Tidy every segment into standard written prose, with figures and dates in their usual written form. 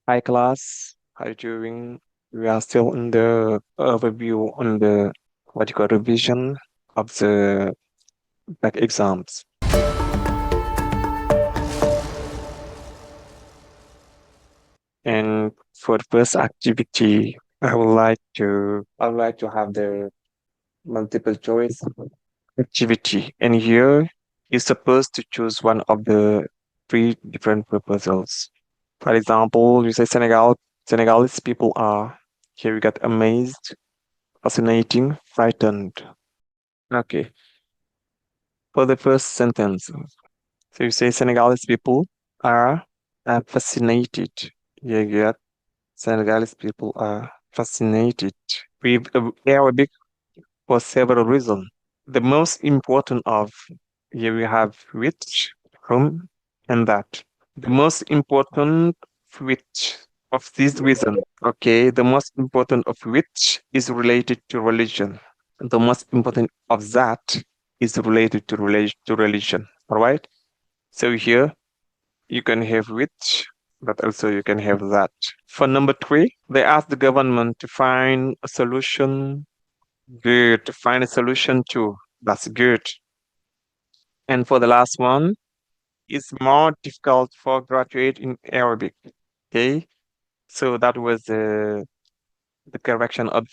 Hi class, how you doing? We are still in the overview on the what you call revision of the back exams. And for the first activity, I would like to have the multiple choice activity. And here you're supposed to choose one of the three different proposals. For example, you say Senegalese people are. Here we got amazed, fascinating, frightened. Okay. For the first sentence, so you say Senegalese people are fascinated. Yeah, yeah. Senegalese people are fascinated with Arabic for several reasons. The most important of here we have which, whom, and that. The most important which of these reasons, okay, the most important of which is related to religion. The most important of that is related to religion. All right. So here you can have which, but also you can have that. For number three, they asked the government to find a solution. Good. To find a solution to. That's good. And for the last one, it's more difficult for graduate in Arabic. Okay. So that was the correction of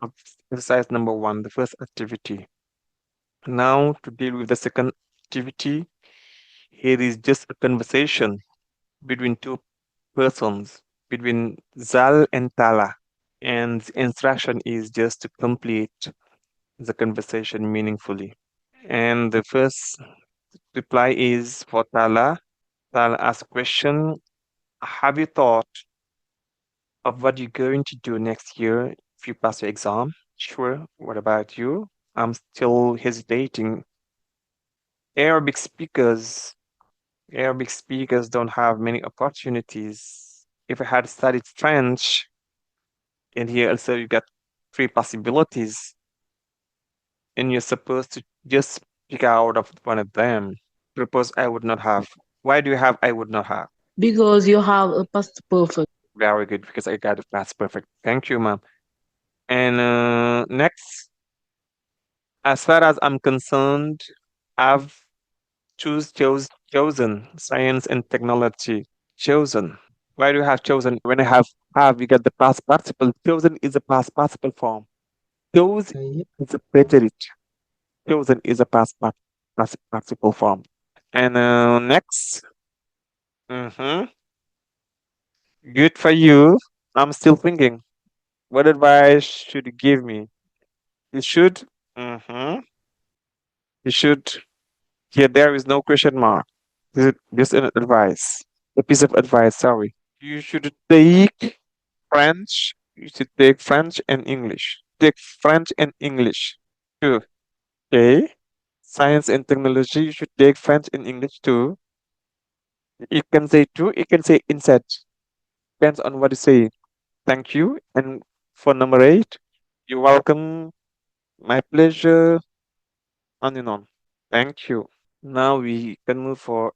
of exercise number one, the first activity. Now to deal with the second activity, here is just a conversation between two persons, between Zal and Tala. And the instruction is just to complete the conversation meaningfully. And the first reply is for Tala. Tala asks question, have you thought of what you're going to do next year if you pass your exam? Sure. What about you? I'm still hesitating. Arabic speakers Arabic speakers don't have many opportunities. If I had studied French, and here also you got three possibilities, and you're supposed to just pick out of one of them. Suppose I would not have. Why do you have I would not have? Because you have a past perfect. Very good, because I got it. That's perfect. Thank you, ma'am. And next, as far as I'm concerned, I've chosen science and technology. Chosen. Why do you have chosen? When I have, you get the past participle. Chosen is a past participle form. Chose is a preterite. Chosen is a past participle form. And next, hmm good for you. I'm still thinking. What advice should you give me? You should. hmm You should. Here, there is no question mark. This is just an advice. A piece of advice. Sorry. You should take French. You should take French and English. Take French and English too. Okay. Science and technology. You should take French and English too. You can say two. You can say instead. Depends on what you say. Thank you. And for number eight, you're welcome. My pleasure. On and on. Thank you. Now we can move for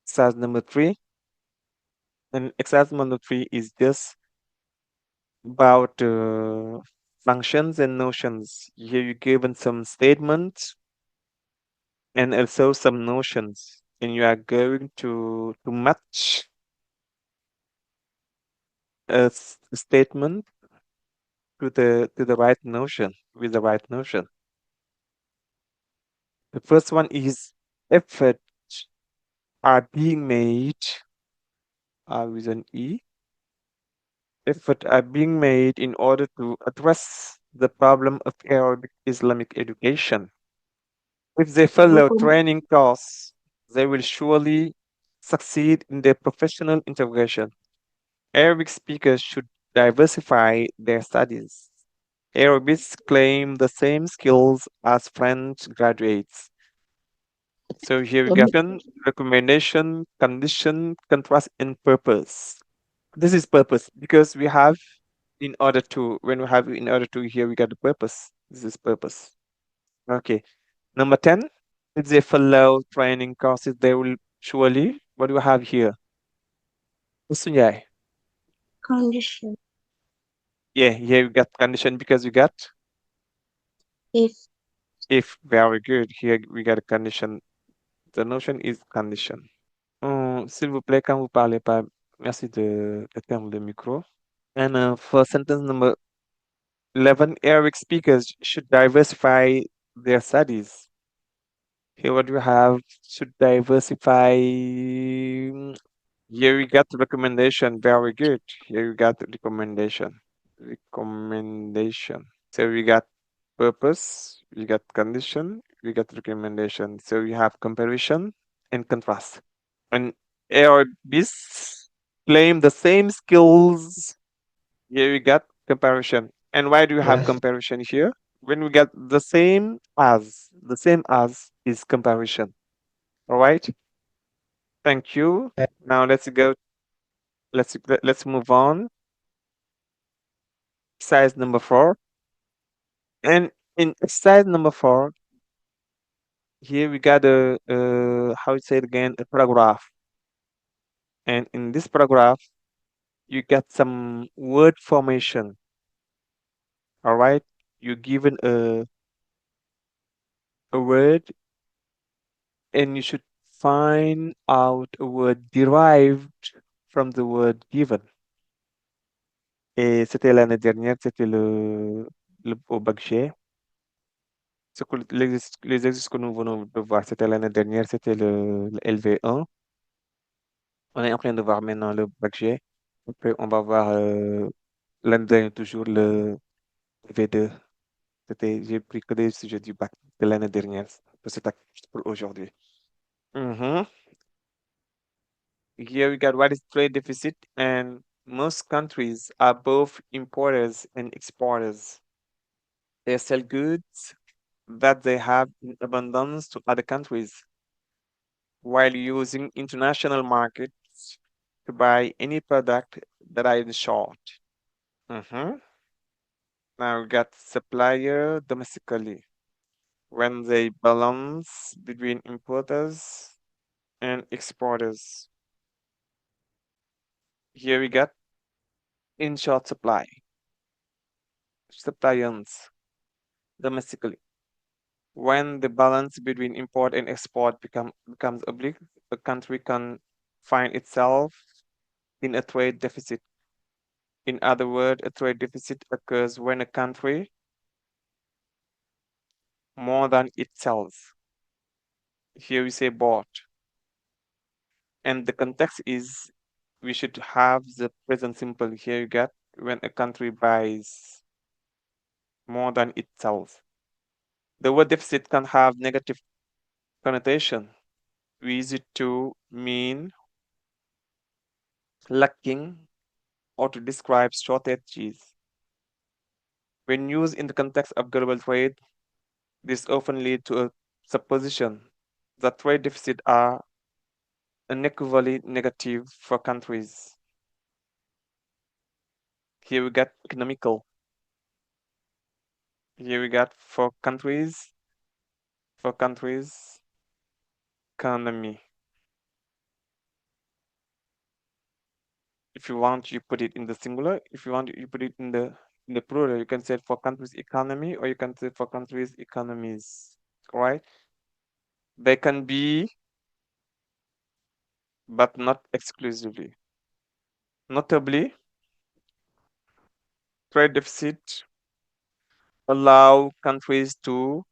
exercise number three. And exercise number three is just about functions and notions. Here you're given some statements and also some notions, and you are going to match a statement to the right notion with the right notion. The first one is effort are being made with an E. Effort are being made in order to address the problem of Arabic Islamic education. If they follow training course, they will surely succeed in their professional integration. Arabic speakers should diversify their studies. Arabists claim the same skills as French graduates. So here we Um, get recommendation, condition, contrast, and purpose. This is purpose because we have in order to, when we have in order to, here we got the purpose. This is purpose. Okay. Number 10, if they follow training courses, they will surely, what do we have here? Usunyai. Condition. Yeah, here we got condition because we got If. if. Very good. Here we got a condition. The notion is condition. S'il vous plaît, quand vous parlez pas, merci de éteindre le micro. And for sentence number 11, Arabic speakers should diversify their studies. Here what we have should diversify. Here we got the recommendation. Very good. Here we got the recommendation. Recommendation. So we got purpose, we got condition, we got recommendation. So we have comparison and contrast. And ARBs claim the same skills. Here we got comparison. And why do you have Yes. comparison here? When we get the same as is comparison. All right. Thank you. Now let's go. Let's move on. Exercise number 4. And in exercise number 4, here we got a how to say it again, a paragraph. And in this paragraph, you get some word formation. All right. You're given a word, and you should find out a word derived from the word given. Et c'était l'année dernière, c'était le au bac G. Les exercices que nous venons de voir, c'était l'année dernière, c'était le LV1. On est en train de voir maintenant le bac G. Après, on va voir l'année dernière toujours le V2. J'ai pris que des sujets du bac de l'année dernière. C'est pour aujourd'hui. Here we got what is trade deficit, and most countries are both importers and exporters. They sell goods that they have in abundance to other countries while using international markets to buy any product that are in short. Now we got supplier domestically when they balance between importers and exporters. Here we got in short supply, suppliers domestically. When the balance between import and export becomes oblique, a country can find itself in a trade deficit. In other words, a trade deficit occurs when a country more than it sells. Here we say bought. And the context is we should have the present simple. Here you get when a country buys more than it sells. The word deficit can have negative connotation. We use it to mean lacking or to describe shortages. When used in the context of global trade, this often leads to a supposition that trade deficits are unequivocally negative for countries. Here we got economical. Here we got for countries, economy. If you want, you put it in the singular. If you want, you put it in the plural. You can say for countries economy, or you can say for countries economies. Right? They can be, but not exclusively. Notably, trade deficit allow countries to,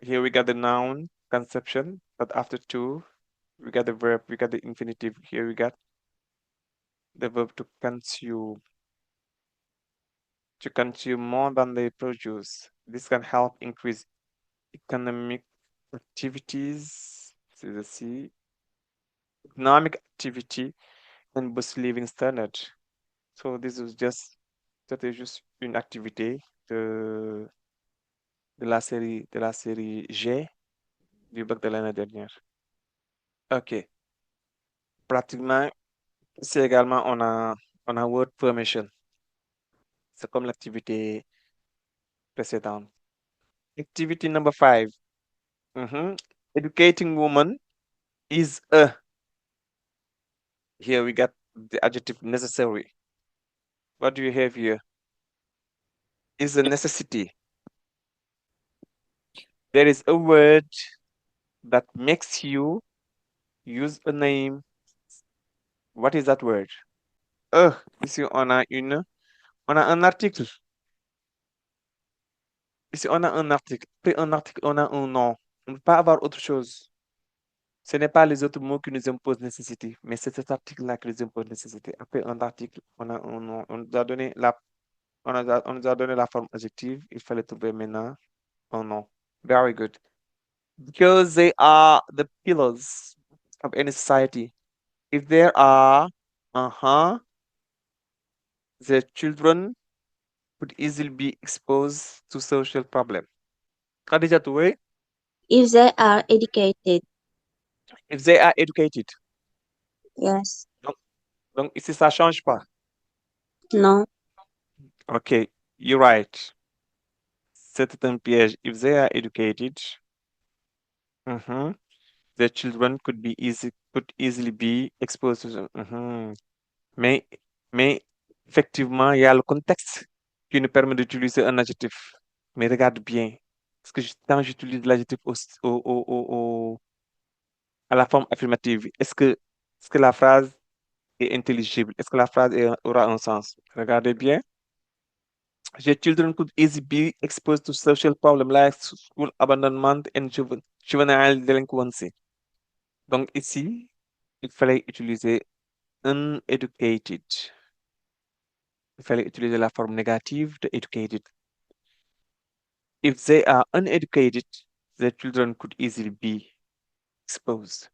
here we got the noun conception, but after to, we got the verb, we got the infinitive. Here we got the verb to consume more than they produce. This can help increase economic activities, see the C, economic activity and boost living standard. So this is just, c'était juste une activité de la série G du bac de l'année dernière. Ok. Pratiquement, c'est également, on a word formation. C'est comme l'activité précédente. Activity number 5. Educating woman is a. Here we got the adjective necessary. What do you have here? Is a necessity. There is a word that makes you use a name. What is that word? Ici on a un article. Ici on a un article. Après un article, on a un nom. On ne peut pas avoir autre chose. Ce n'est pas les autres mots qui nous imposent nécessité, mais c'est cet article-là qui nous impose nécessité. Après un article, on a un nom. On nous a donné la forme adjective. Il fallait trouver maintenant un nom. Very good. Because they are the pillars of any society. If there are, the children could easily be exposed to social problem. Khadija Toué, if they are educated. if they are educated. Yes. Donc ici, ça change pas. No. Okay, you're right. C'était un piège. If they are educated, the children could easily be exposed to. Mais, mais effectivement, il y a le contexte qui nous permet d'utiliser un adjectif. Mais regarde bien, parce que quand j'utilise l'adjectif à la forme affirmative, est-ce que la phrase est intelligible? Est-ce que la phrase aura un sens? Regardez bien. The children could easily be exposed to social problems like school abandonment and juvenile delinquency. Donc ici, il fallait utiliser uneducated. Il fallait utiliser la forme négative de educated. If they are uneducated, the children could easily be exposed.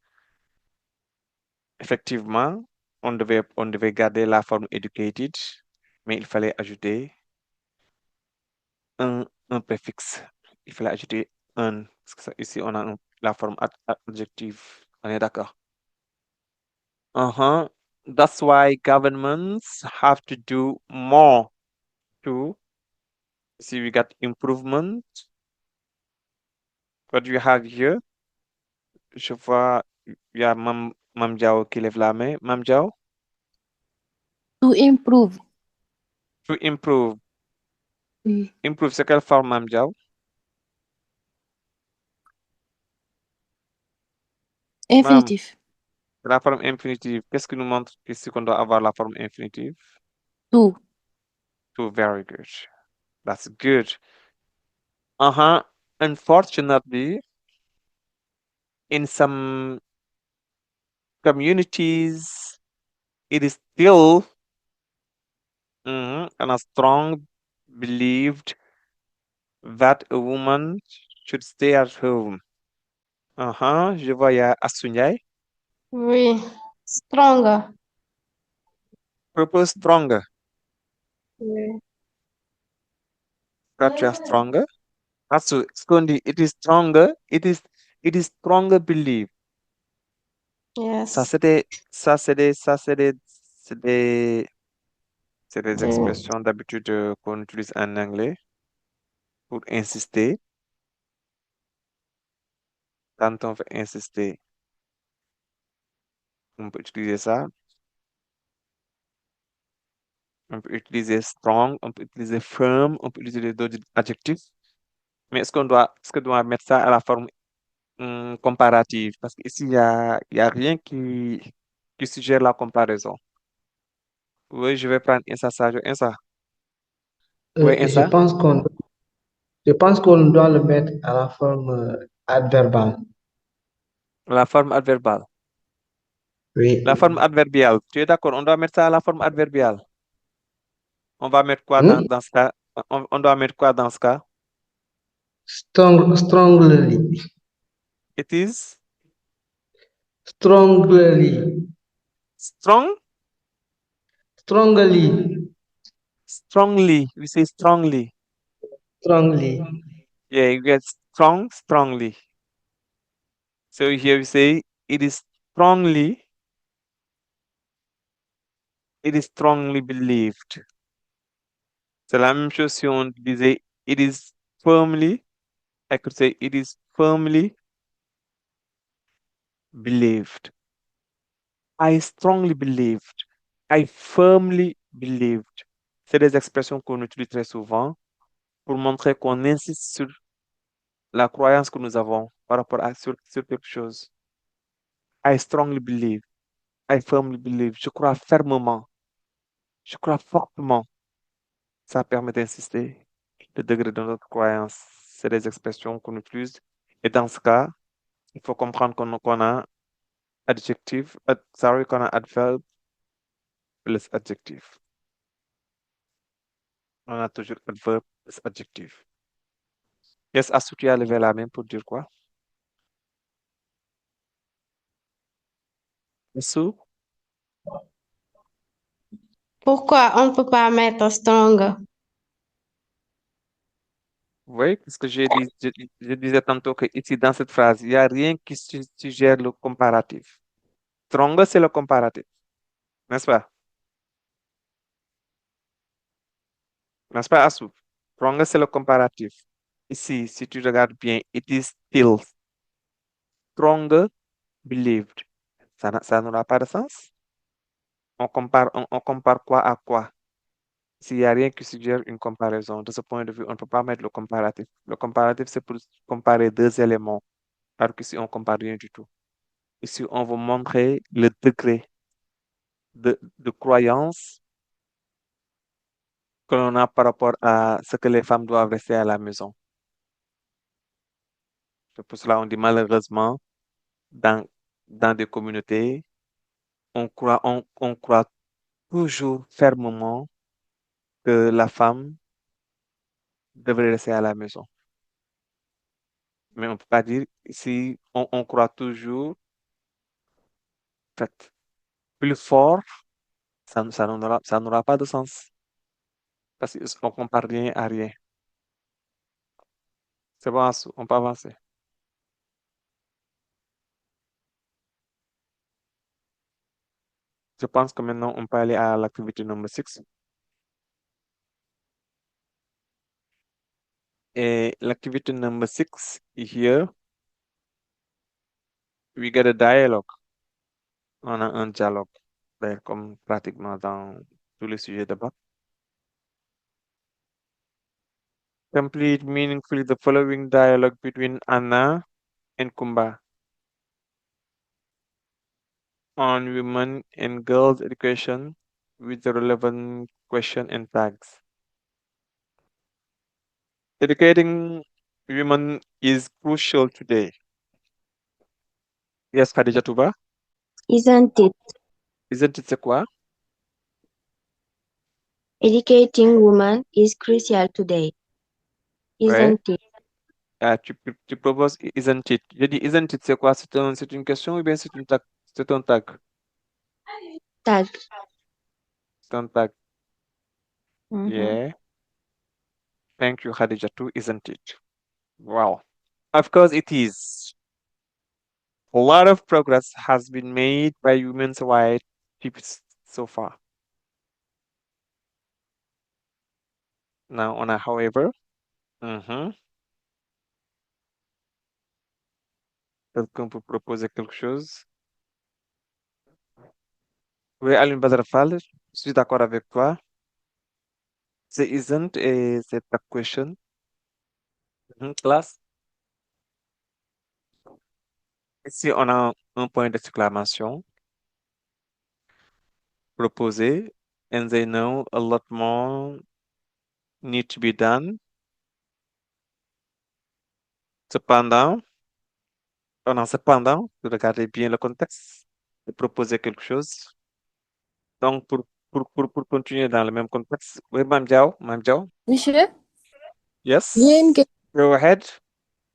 Effectivement, on devait garder la forme educated, mais il fallait ajouter un préfixe. Il fallait ajouter un. Parce que ici, on a la forme adjective. On est d'accord? That's why governments have to do more to see we got improvement. What do you have here? Je vois, il y a Mam Diao qui lève la main. Mam Diao, To improve. to improve. Oui. Improve, c'est quelle forme, Mam Diao? Infinitif. La forme infinitive. Qu'est-ce qui nous montre ici qu'on doit avoir la forme infinitive? To. To, very good. That's good. Unfortunately, in some communities, it is still and a strong believed that a woman should stay at home. Je vois, il y a Asunyai. Oui, stronger. Purpose stronger. Oui. Got you stronger. Atsu, Skondi, it is stronger. It is stronger belief. Ça, Yes. c'est des expressions d'habitude qu'on utilise en anglais pour insister. Quand on veut insister, on peut utiliser ça. On peut utiliser strong, on peut utiliser firm, on peut utiliser d'autres adjectifs. Mais est-ce qu'on doit mettre ça à la forme comparative? Parce qu'ici, il y a rien qui suggère la comparaison. Oui, je vais prendre Insa Sadio. Insa. Oui, Je Insa. pense qu'on doit le mettre à la forme adverbale. La forme adverbale. Oui. La forme adverbiale. Tu es d'accord? On doit mettre ça à la forme adverbiale. On va mettre quoi Hmm? dans ce cas? On doit mettre quoi dans ce cas? Strongly. It is Strongly. strong, Strongly. strongly. We say strongly. Strongly. Yeah, you get strong, strongly. So here we say it is strongly believed. C'est la même chose si on disait it is firmly, I could say it is firmly believed. I strongly believed. I firmly believed. c'est des expressions qu'on utilise très souvent pour montrer qu'on insiste sur la croyance que nous avons par rapport à sur quelque chose. I strongly believe. I firmly believe. Je crois fermement. Je crois fortement. Ça permet d'insister le degré de notre croyance. C'est des expressions qu'on utilise. Et dans ce cas, il faut comprendre qu'on a adjectif, qu'on a adverbe plus adjectif. On a toujours adverbe plus adjectif. Yes, Asou, tu as levé la main pour dire quoi? Asou? Pourquoi on ne peut pas mettre stronger? Oui, parce que je disais tantôt que ici, dans cette phrase, il n'y a rien qui suggère le comparatif. Stronger, c'est le comparatif, n'est-ce pas? N'est-ce pas, Asou? Stronger, c'est le comparatif. Ici, si tu regardes bien, it is still stronger believed. Ça n'aura pas de sens. On compare quoi à quoi? S'il n'y a rien qui suggère une comparaison, de ce point de vue, on ne peut pas mettre le comparatif. Le comparatif, c'est pour comparer deux éléments, alors qu'ici, on ne compare rien du tout. Ici, on veut montrer le degré de croyance que l'on a par rapport à ce que les femmes doivent rester à la maison. C'est pour cela qu'on dit malheureusement, dans, dans des communautés, on croit toujours fermement que la femme devrait rester à la maison. Mais on ne peut pas dire si on croit toujours, en fait, plus fort, ça n'aura pas de sens. Parce qu'on ne compare rien à rien. C'est bon, Assou, on peut avancer. Je pense que maintenant, on peut aller à l'activité number 6. Et l'activité number 6, here, we get a dialogue. On a un dialogue, ben, comme pratiquement dans tous les sujets de bac. Complete meaningfully the following dialogue between Anna and Kumba on women and girls education with the relevant question and tags. Educating women is crucial today. Yes, Khadija Touba. Isn't it? Isn't it, c'est quoi? Educating women is crucial today. Ouais. Isn't it? Ah, tu proposes isn't it. Je dis isn't it, c'est quoi? C'est une question ou bien c'est une tag? C'est un tag. Tag. C'est un tag. Mhm. Yeah. Thank you, Khadija too, isn't it? Wow. Of course it is. A lot of progress has been made by women's rights so far. Now, on a however, quelqu'un peut proposer quelque chose? Oui, Aline Badr Fall, je suis d'accord avec toi. C'est isn't et c'est ta question. Classe. Ici, on a un point d'exclamation proposé, and they know a lot more need to be done. Cependant, regardez bien le contexte de proposer quelque chose. Donc, pour continuer dans le même contexte, oui, Mme Diao, Monsieur, yes, j'ai une question. go ahead.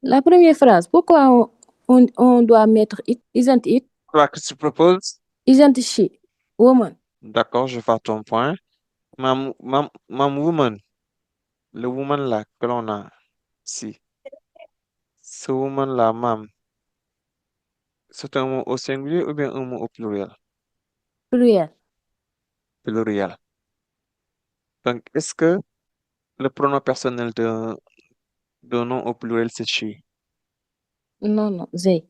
La première phrase, pourquoi on doit mettre it? Isn't it? Toi, que tu proposes? Isn't she? Woman. D'accord, je vois ton point. Mam woman, le woman là que l'on a ici, ce woman là, mam, c'est un mot au singulier ou bien un mot au pluriel? Pluriel. Pluriel. Donc, est-ce que le pronom personnel d'un nom au pluriel, c'est she? Non, non, they.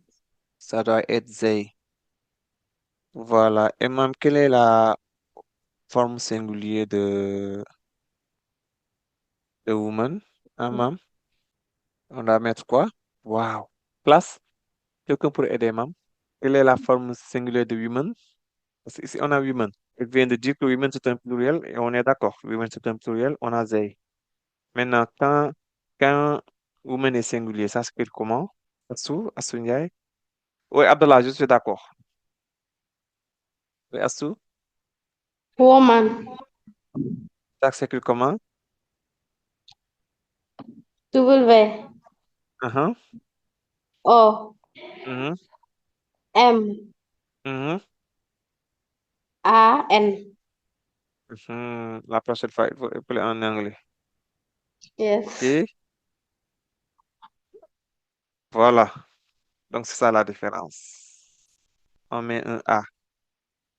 Ça doit être they. Voilà. Et même, quelle est la forme singulière de A woman, un mam. On va mettre quoi? Wow. Classe, quelqu'un pour aider mam. Quelle est la forme singulière de woman? Parce que ici, on a women. Elle vient de dire que women, c'est un pluriel et on est d'accord. Women, c'est un pluriel, on a they. Maintenant, quand woman est singulier, ça s'écrit comment? Assou Ndiaye? Oui, Abdallah, je suis d'accord. Oui, Assou, Woman. ça s'écrit comment? W. Uh-huh. O. Mhm, M. mhm, A. N. mhm. La prochaine fois, il faut appeler en anglais. Yes. OK? Voilà. Donc, c'est ça la différence. On met un A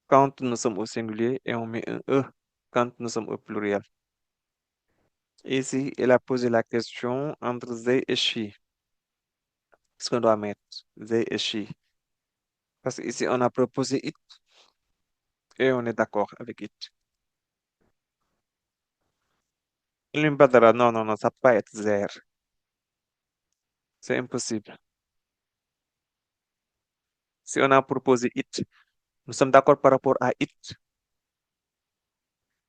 quand nous sommes au singulier et on met un E quand nous sommes au pluriel. Ici, il a posé la question entre they et she. Qu'est-ce qu'on doit mettre? They et she. Parce qu'ici, on a proposé it et on est d'accord avec it. Limbadara, non, non, non, ça peut pas être there. C'est impossible. Si on a proposé it, nous sommes d'accord par rapport à it.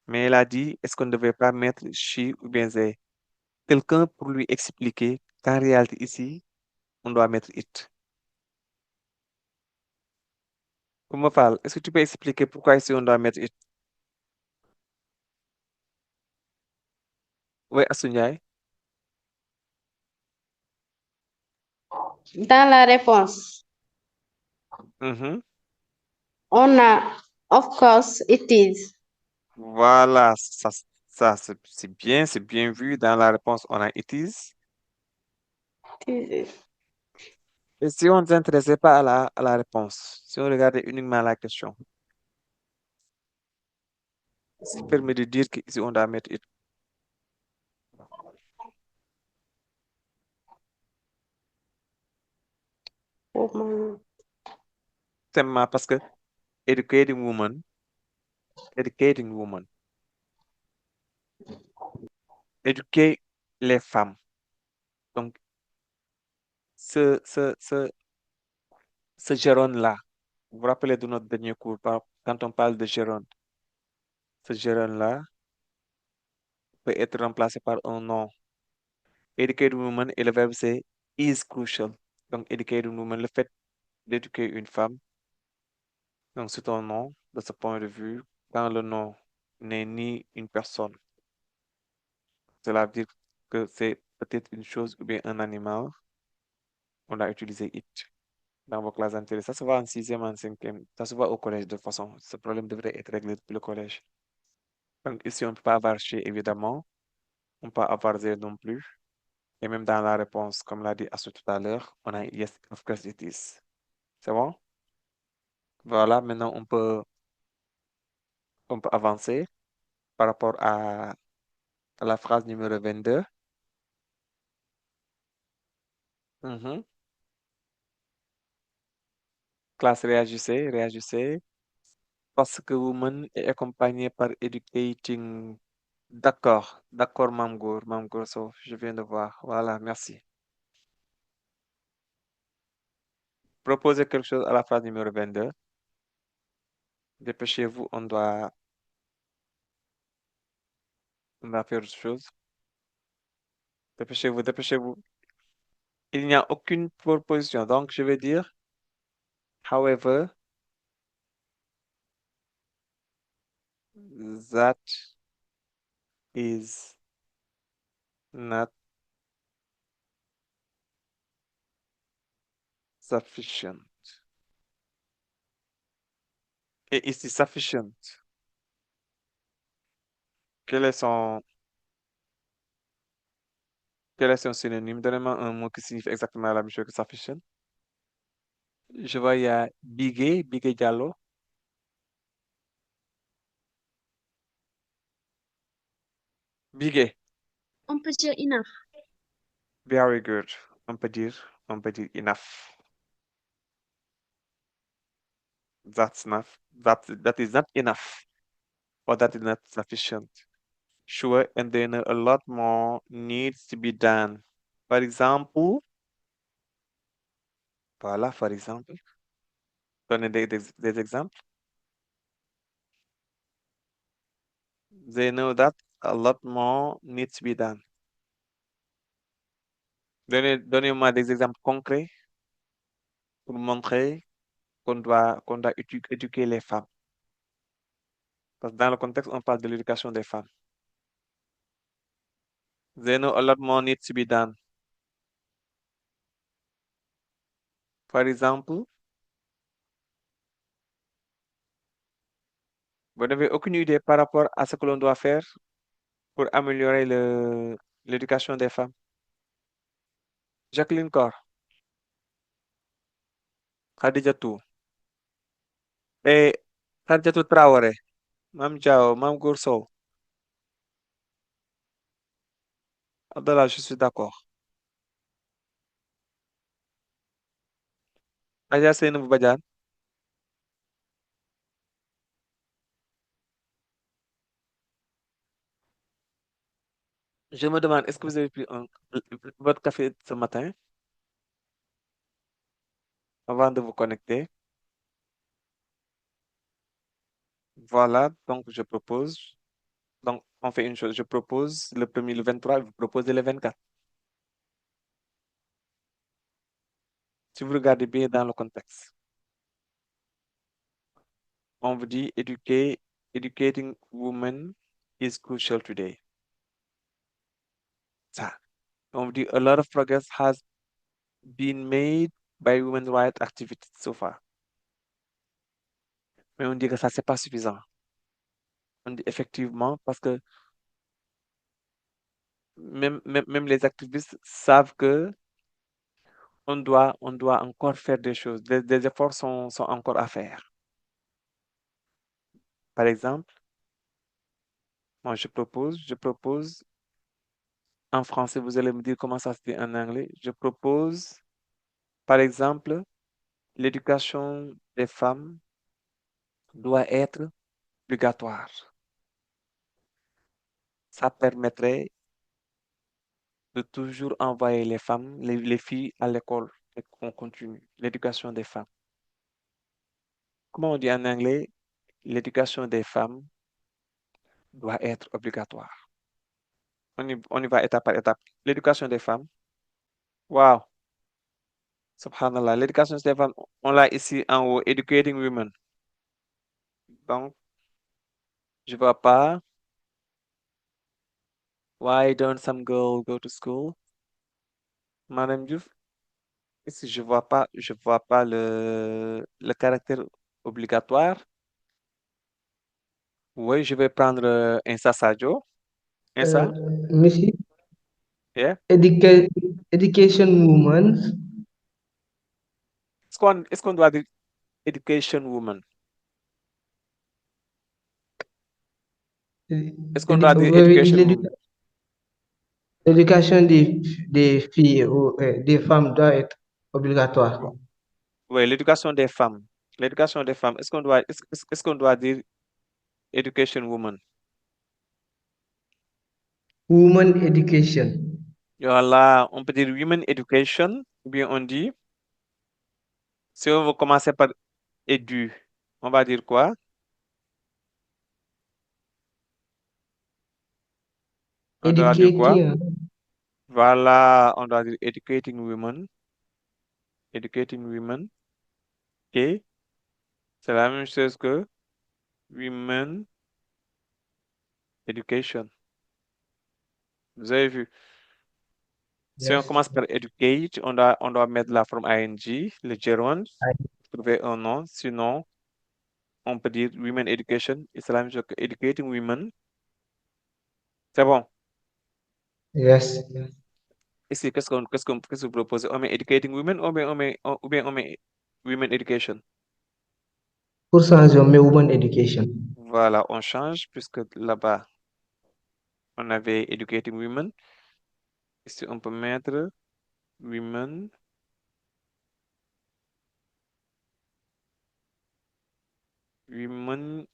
Mais elle a dit, est-ce qu'on ne devait pas mettre she ou bien they? Quelqu'un pour lui expliquer qu'en réalité ici, on doit mettre it. Comment faire? Est-ce que tu peux expliquer pourquoi ici on doit mettre it? Oui, Asunyai. Dans la réponse, Mhm. on a, of course, it is. Voilà, ça c'est bien vu. Dans la réponse, on a it is. Et si on ne s'intéressait pas à la réponse, si on regardait uniquement la question, ce qui permet de dire qu'ici on doit mettre it. Woman. Simplement parce que educating woman, educating woman, éduquer les femmes. Donc, ce gérone-là, vous vous rappelez de notre dernier cours, quand on parle de gérone, ce gérone-là peut être remplacé par un nom. Educating woman et le verbe c'est is crucial. Donc, educating woman, le fait d'éduquer une femme, donc c'est un nom de ce point de vue, quand le nom n'est ni une personne. Cela veut dire que c'est peut-être une chose ou bien un animal. On a utilisé it dans vos classes antérieures. Ça se voit en sixième, en cinquième. Ça se voit au collège de toute façon. Ce problème devrait être réglé depuis le collège. Donc ici, on ne peut pas avoir chez, évidemment. On ne peut pas avoir there non plus. Et même dans la réponse, comme l'a dit Asu tout à l'heure, on a yes, of course it is. C'est bon? Voilà, maintenant on peut avancer par rapport à la phrase numéro 22. Mhm. Classe, réagissez, réagissez. Parce que woman est accompagné par educating. D'accord, d'accord, Mamgour Sow, je viens de voir. Voilà, merci. Proposez quelque chose à la phrase numéro 22. Dépêchez-vous, on doit faire autre chose. Dépêchez-vous, dépêchez-vous. Il n'y a aucune proposition, donc je vais dire, however, that is not sufficient. Et ici, sufficient, quel est son, quel est son synonyme? Donnez-moi un mot qui signifie exactement la même chose que sufficient. Je vois, il y a Bigé Diallo. Bigé, On peut dire enough. very good. On peut dire enough. That is not enough, or that is not sufficient. sure, and then a lot more needs to be done. For example, voilà, for example, donnez des exemples. They know that a lot more needs to be done. Donnez-moi des exemples concrets pour montrer qu'on doit éduquer les femmes. Parce que dans le contexte, on parle de l'éducation des femmes. They know a lot more needs to be done. Par exemple, vous n'avez aucune idée par rapport à ce que l'on doit faire pour améliorer l'éducation des femmes. Jacqueline Cor, Khadijatou, et Khadijatou Traoré, Mam Diao, Mam Gourso. Abdallah, je suis d'accord. Aja Seynabou Badiane, je me demande, est-ce que vous avez pris votre café ce matin avant de vous connecter? Voilà, donc je propose. Donc, on fait une chose. Je propose le premier, le 23, vous proposez le 24. Si vous regardez bien dans le contexte, on vous dit educating women is crucial today. Ça. On vous dit a lot of progress has been made by women's rights activities so far. Mais on dit que ça, c'est pas suffisant. On dit effectivement parce que même les activistes savent que on doit encore faire des choses. Des efforts sont encore à faire. Par exemple, moi, je propose en français, vous allez me dire comment ça se dit en anglais. Je propose, par exemple, l'éducation des femmes doit être obligatoire. Ça permettrait de toujours envoyer les femmes, les filles à l'école et qu'on continue. L'éducation des femmes. Comment on dit en anglais? L'éducation des femmes doit être obligatoire. On y va étape par étape. L'éducation des femmes. Wow, subhanallah. L'éducation des femmes, on l'a ici en haut, educating women. Donc, je vois pas. Why don't some girls go to school? Madame Diouf, ici, je vois pas le caractère obligatoire. Oui, je vais prendre Insa Sadio. Insa, Monsieur, yeah. educa- education women, Est-ce qu'on doit dire education woman? Est-ce qu'on doit dire vous avez dit education woman? l'éducation des filles ou des femmes doit être obligatoire. Oui, l'éducation des femmes. L'éducation des femmes. Est-ce qu'on doit dire education woman? Women education. Voilà, on peut dire women education, ou bien on dit, si on veut commencer par édu, on va dire quoi? On doit dire quoi? Educating, Voilà, on doit dire educating women. Educating women. OK? C'est la même chose que women education. Vous avez vu? Si on yes. commence par educate, on doit mettre la forme ing, le gerund, I- trouver un nom. Sinon, on peut dire women education. Et c'est la même chose que educating women. C'est bon. Yes. Ici, qu'est-ce que vous proposez? On met educating women ou bien on met women education? Pour changer, on met women education. Voilà, on change puisque là-bas, on avait educating women. Ici, on peut mettre women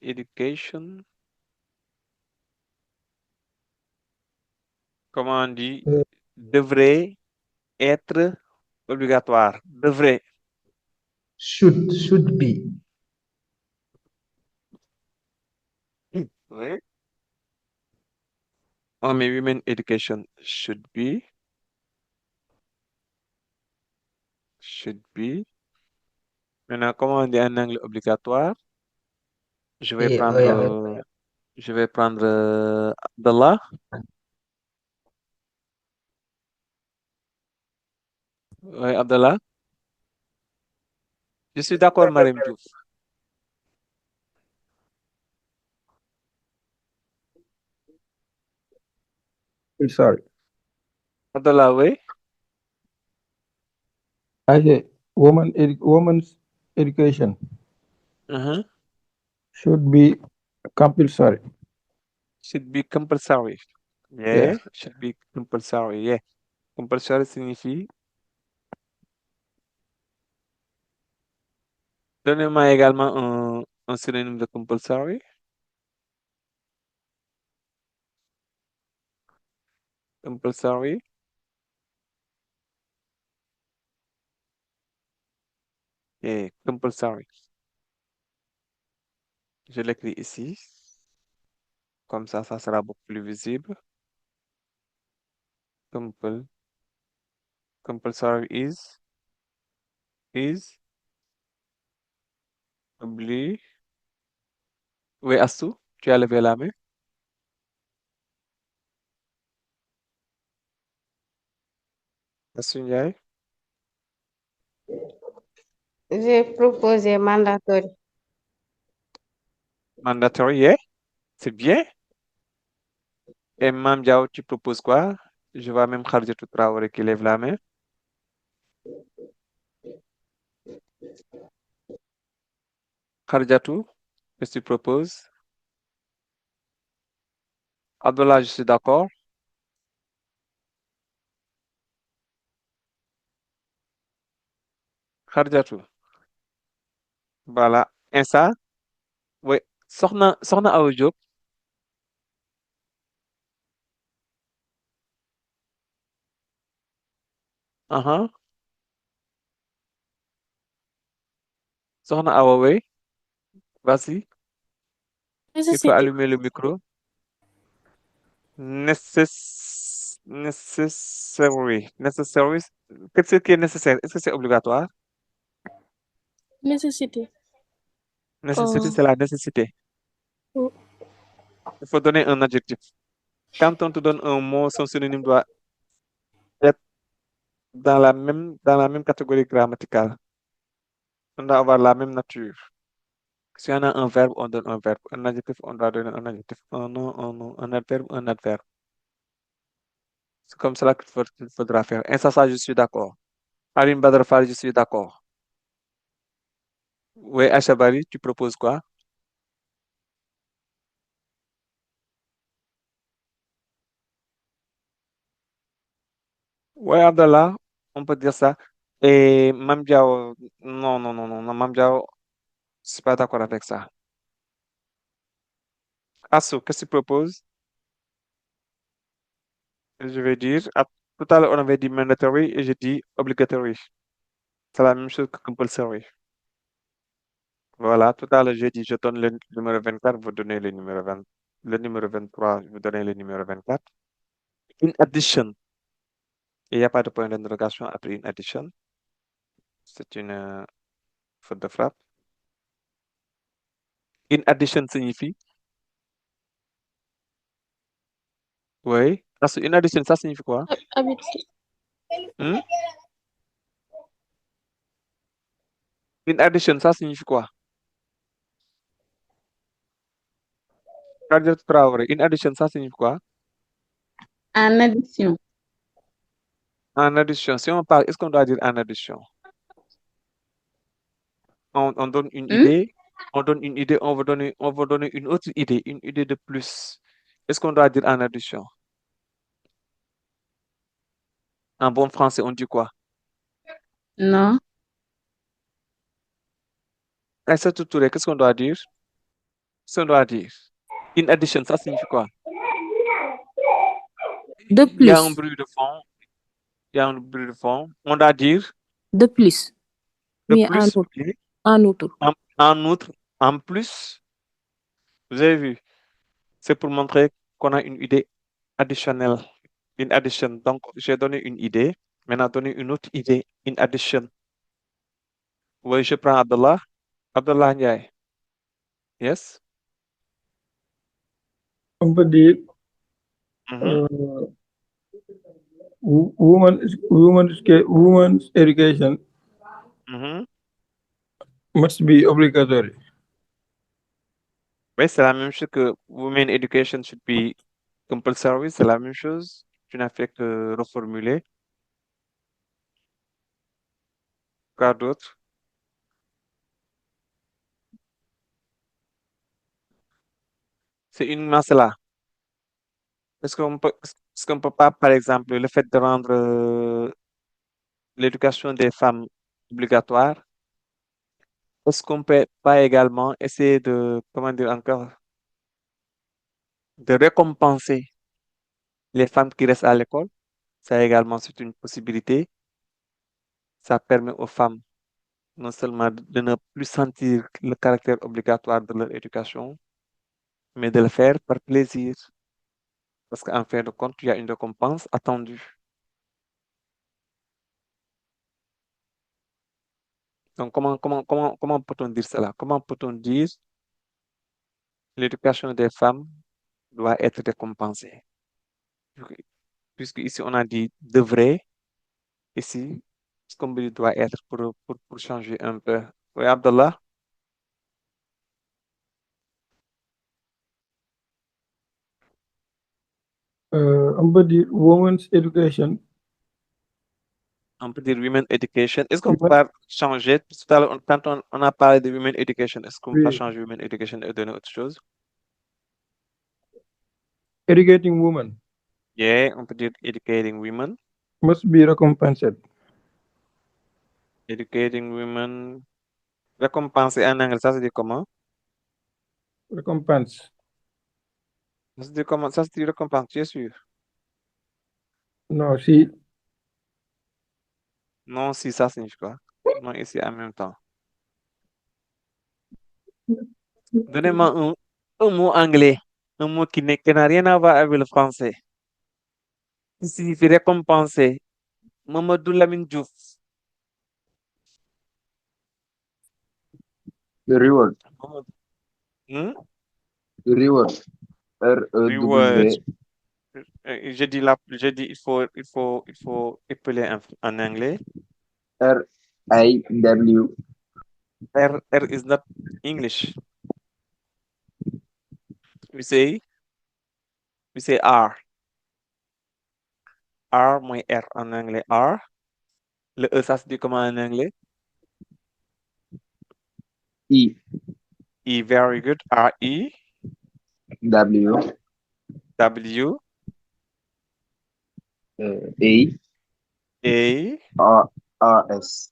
education. Comment on dit Euh, devrait être obligatoire? Devrait. should be. Oui. Oh, mais women education should be. Should be. Maintenant, comment on dit en anglais obligatoire? Je vais Et prendre, je vais prendre Abdallah. Oui, Abdallah. Je suis d'accord, Mariam Diouf. Sorry. Abdallah, oui. I say woman's education Uh-huh. should be compulsory. Should be compulsory. Yeah, Yeah. should be compulsory. Yeah. Compulsory signifie. Donnez-moi également un synonyme de compulsory. Compulsory. Yeah, compulsory. Je l'écris ici. Comme ça sera beaucoup plus visible. Compul. Compulsory is obli. Oui, Assou, tu as levé la main. Assou Ndiaye. J'ai proposé mandatory. Mandatory, yeah. C'est bien. Et Mam Diao, tu proposes quoi? Je vois même Khadijatou Traoré qui lève la main. Khadijatou, qu'est-ce que tu proposes? Abdullah, je suis d'accord. Khadijatou, voilà. Insa, oui. Soxna Awa Diop. Uh-huh. Soxna Awa, oui. Vas-y, il faut Necessity. allumer le micro. Necessary. Necessary. Qu'est-ce qui est nécessaire? Est-ce que c'est obligatoire? Necessity. Nécessité, c'est la nécessité. Oh. Il faut donner un adjectif. Quand on te donne un mot, son synonyme doit être dans la même catégorie grammaticale. On doit avoir la même nature. Si on a un verbe, on donne un verbe. Un adjectif, on doit donner un adjectif. Un nom, un nom. Un adverbe, un adverbe. C'est comme cela qu'il faudra faire. Et ça, je suis d'accord. Aline Badrafal, je suis d'accord. Oui, Achabari, tu proposes quoi? Oui, Abdallah, on peut dire ça. Et Mam Diao, non, non, non, non, non, Mam Diao, je suis pas d'accord avec ça. Asso, qu'est-ce que tu proposes? Je vais dire, tout à l'heure, on avait dit mandatory et j'ai dit obligatory. C'est la même chose que compulsory. Voilà, tout à l'heure, j'ai dit, je donne le numéro 24, vous donnez le numéro 20, le numéro 23, vous donnez le numéro 24. In addition, il n'y a pas de point d'interrogation après in addition. C'est une faute de frappe. In addition signifie, oui. Parce que in addition, ça signifie quoi? Habitude. Hmm? In addition, ça signifie quoi? Khadijatou Traoré, in addition, ça signifie quoi? En addition. En addition, si on parle, est-ce qu'on doit dire en addition? On donne une idée, on donne une idée, on va donner une autre idée, une idée de plus. Est-ce qu'on doit dire en addition? En bon français, on dit quoi? Non. Aïssatou Touré, qu'est-ce qu'on doit dire? Qu'est-ce qu'on doit dire? In addition, ça signifie quoi? De Il y a un plus. bruit de fond. Il y a un bruit de fond. On doit dire De plus. de Mais plus, oui. en outre. En outre, en plus, vous avez vu, c'est pour montrer qu'on a une idée additionnelle, une addition. Donc, j'ai donné une idée, maintenant donner une autre idée, une addition. Oui, je prends Abdallah. Abdallah Ndiaye. Yes. On peut dire Mhm, women's education mhm. must be obligatory. Oui, c'est la même chose que women education should be compulsory, c'est la même chose. Tu n'as fait que reformuler. Quoi d'autre? C'est uniquement cela. Est-ce qu'on peut pas, par exemple, le fait de rendre l'éducation des femmes obligatoire, est-ce qu'on peut pas également essayer de, comment dire encore, de récompenser les femmes qui restent à l'école? Ça également, c'est une possibilité. Ça permet aux femmes non seulement de ne plus sentir le caractère obligatoire de leur éducation, mais de le faire par plaisir. Parce qu'en fin de compte, il y a une récompense attendue. Donc, comment peut-on dire cela? Comment peut-on dire l'éducation des femmes doit être récompensée? Puisque ici, on a dit devrait, ici, ce qu'on dit doit être pour changer un peu. Oui, Abdallah, On peut dire women's education on peut dire women education. Est-ce qu'on peut must pas changer? Tout à l'heure, quand on a parlé de women education, est-ce qu'on peut pas be changer women education et donner autre chose? educating women Yeah, on peut dire educating women. must be recompensed. Educating women. Récompenser en anglais, ça se dit comment? Recompense. Ça se dit comment? Ça se dit récompense, tu es sûr? No, see, Non, si ça signifie quoi? Non, ici en même temps. Donnez-moi un mot anglais, un mot qui n'a rien à voir avec le français. Qui signifie récompenser. Mamadou Lamine Diouf. The reward. Mamadou. Hmm? The reward. Reward. R-E-W. J'ai dit, il faut épeler en anglais. R-I-W. R is not English. We say R. R, moins R en anglais, R. Le E, ça se dit comment en anglais? E. E, very good. R-E, W. W, A. A, R-S.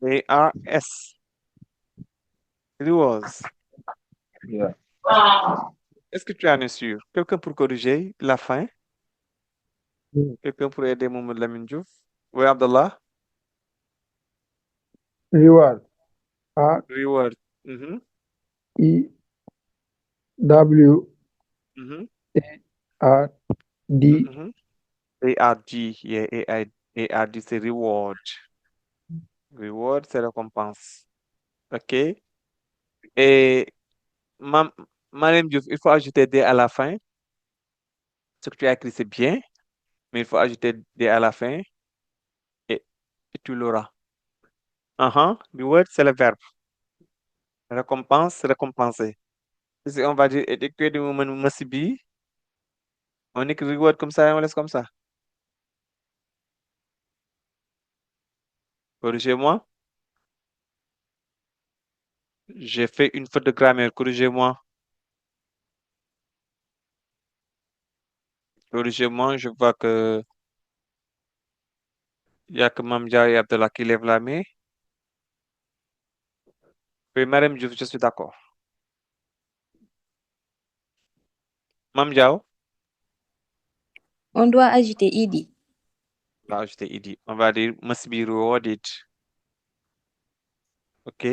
A-R-S. Rewards. Yeah. Est-ce que tu en es sûr? Quelqu'un pour corriger la fin? Quelqu'un pour aider Mohamed Lamine Diouf? Oui, Abdallah? Reward. R Reward. Mhm, E W mhm, A R D. mhm. A-R-G, yeah, A-R-D, c'est reward. Reward, c'est récompense. OK? Et Mariam Diouf, il faut ajouter D à la fin. Ce que tu as écrit, c'est bien, mais il faut ajouter D à la fin et, et tu l'auras. Reward, c'est le verbe. Récompense, récompenser. Si on va dire educated woman must be, on écrit reward comme ça et on laisse comme ça. Corrigez-moi. J'ai fait une faute de grammaire. Corrigez-moi. Corrigez-moi. Je vois que il y a que Mamdia et Abdallah qui lèvent la main. Oui, Madame Diouf, je suis d'accord. Mam Diaw, On doit ajouter ed. On va ajouter ed. On va dire must be rewarded. OK?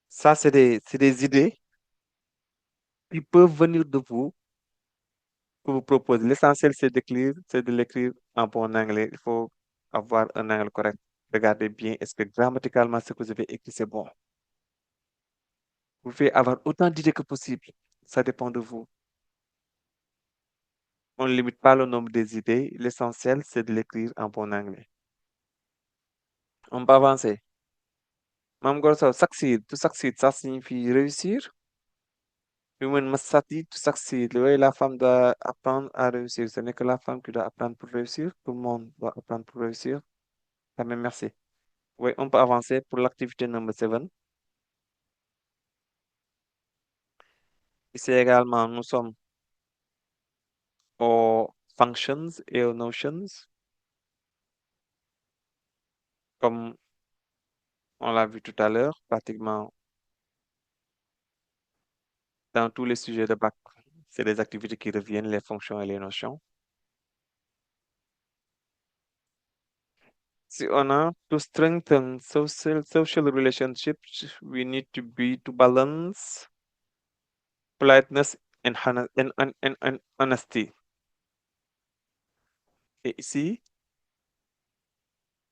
Ça, c'est des idées qui peuvent venir de vous pour vous proposer. L'essentiel, c'est de l'écrire en bon anglais. Il faut avoir un anglais correct. Regardez bien, est-ce que grammaticalement, ce que vous avez écrit, c'est bon? Vous pouvez avoir autant d'idées que possible. Ça dépend de vous. On ne limite pas le nombre des idées. L'essentiel, c'est de l'écrire en bon anglais. On peut avancer. Mme Gorso, succeed. To succeed, ça signifie réussir. Women must succeed to succeed. Oui, la femme doit apprendre à réussir. Ce n'est que la femme qui doit apprendre pour réussir. Tout le monde doit apprendre pour réussir. Ah, mais merci. Oui, on peut avancer pour l'activité number 7. Ici également, nous sommes aux functions et aux notions. Comme on l'a vu tout à l'heure, pratiquement dans tous les sujets de bac, c'est des activités qui reviennent, les fonctions et les notions. Si on a to strengthen social relationships, we need to balance politeness and honesty. Et ici,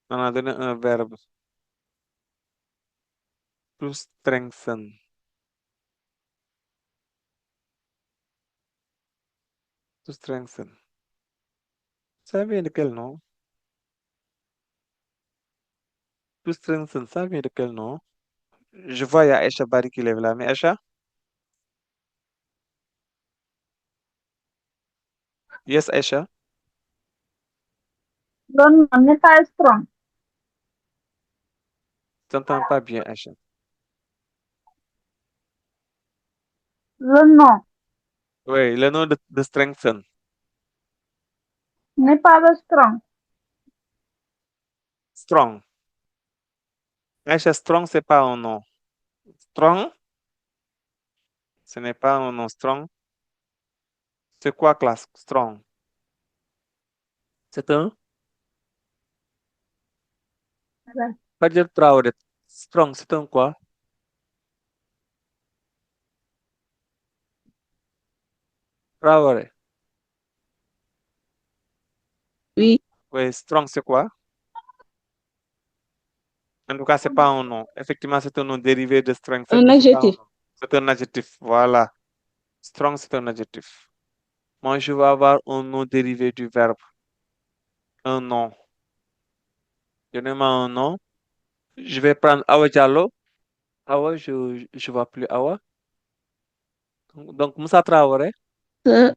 on a donné un verbe to strengthen. To strengthen. Ça vient de quel nom? To strengthen, ça vient de quel nom? Je vois, il y a Aisha Bari qui lève la main. Aisha? Yes, Aisha? Le nom n'est pas strong. Je t'entends pas bien, Aisha. Le nom Oui, le nom de strengthen. n'est pas le strong. Strong. Aisha, strong, c'est pas un nom. Strong, ce n'est pas un nom. Strong. C'est quoi classe? Strong. C'est un? Ouais. Pas dire Traoré. Strong, c'est un quoi? Traoré. Oui, Oui, strong, c'est quoi? En tout cas, c'est pas un nom. Effectivement, c'est un nom dérivé de strengthen, un mais c'est pas un adjectif. nom. C'est un adjectif. Voilà. Strong, c'est un adjectif. Moi, je vais avoir un nom dérivé du verbe. Un nom. Donnez-moi un nom. Je vais prendre Awa Diallo. Awa, je vois plus Awa. Donc, Moussa Traoré. Euh,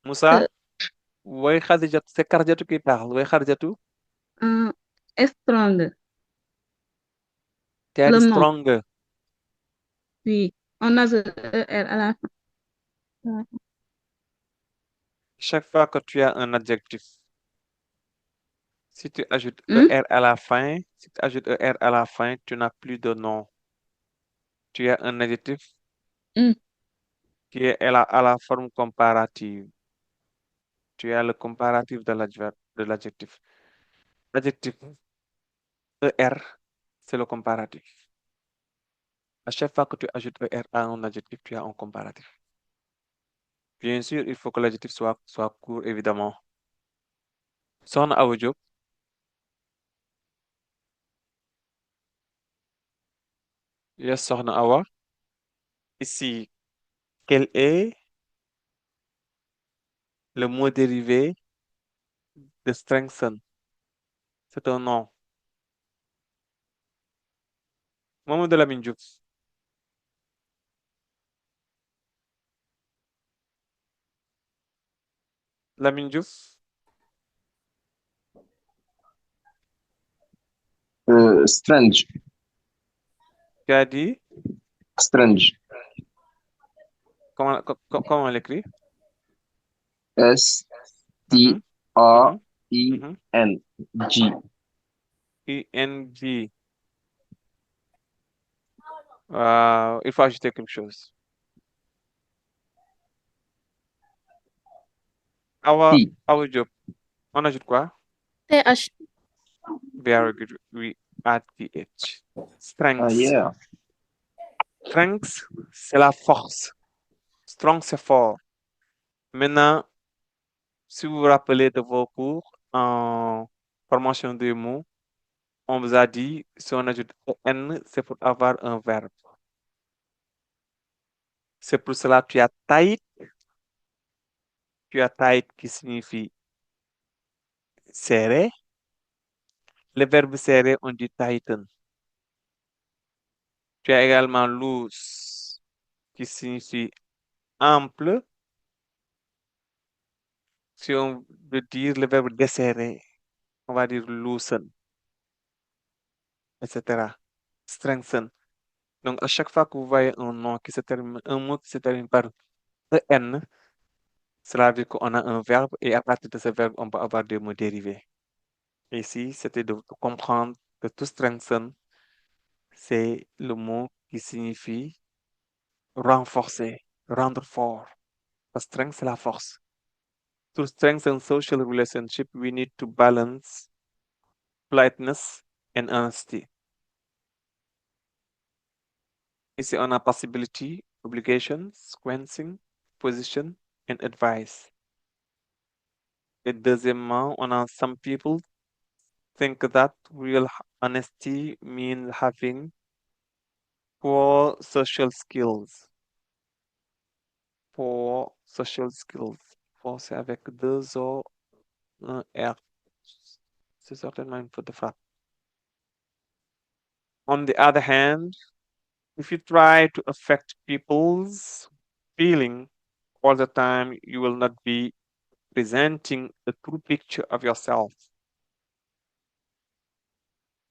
Moussa. Oui, Khadija, c'est Kardiatou qui parle. Oui, Kardiatou. euh, strong. Tu as Le dit nom. strong. Oui, on a le ER à la fin. Chaque fois que tu as un adjectif, si tu ajoutes Hmm? ER à la fin, si tu ajoutes ER à la fin, tu n'as plus de nom. Tu as un adjectif Hmm. qui est à la forme comparative. Tu as le comparatif de l'adjectif. L'adjectif ER, c'est le comparatif. À chaque fois que tu ajoutes ER à un adjectif, tu as un comparatif. Bien sûr, il faut que l'adjectif soit court, évidemment. Sohna Awa Diop. Yes, Sohna Awa. Ici, quel est le mot dérivé de strengthen? C'est un nom. Mamadou Lamine Diouf. Lamine Diouf, Strange. tu as dit Strange. comment on l'écrit? Mhm, mhm, mhm. S-T-R-E-N-G. ING. Il faut ajouter quelque chose. T. Awa Diop. On ajoute quoi? TH. Very good. We add TH. Strength. Yeah. Strength, c'est la force. Strong, c'est fort. Maintenant, si vous vous rappelez de vos cours en formation des mots, on vous a dit, si on ajoute N, c'est pour avoir un verbe. C'est pour cela que tu as tight. Tu as tight qui signifie serré. Le verbe serré, on dit tighten. Tu as également loose qui signifie ample. Si on veut dire le verbe desserrer, on va dire loosen, etc. Strengthen. Donc, à chaque fois que vous voyez un mot qui se termine par EN, cela veut dire qu'on a un verbe et à partir de ce verbe, on peut avoir des mots dérivés. Ici, c'était de comprendre que to strengthen, c'est le mot qui signifie renforcer, rendre fort. La strength, c'est la force. To strengthen social relationship, we need to balance politeness and honesty. Ici, on a possibility, obligation, sequencing, position, and advice. Et deuxièmement, on a some people think that real honesty means having poor social skills. Poor social skills. Poor, c'est avec deux O, un R. C'est certainement une faute de frappe. On the other hand, if you try to affect people's feeling all the time, you will not be presenting a true picture of yourself.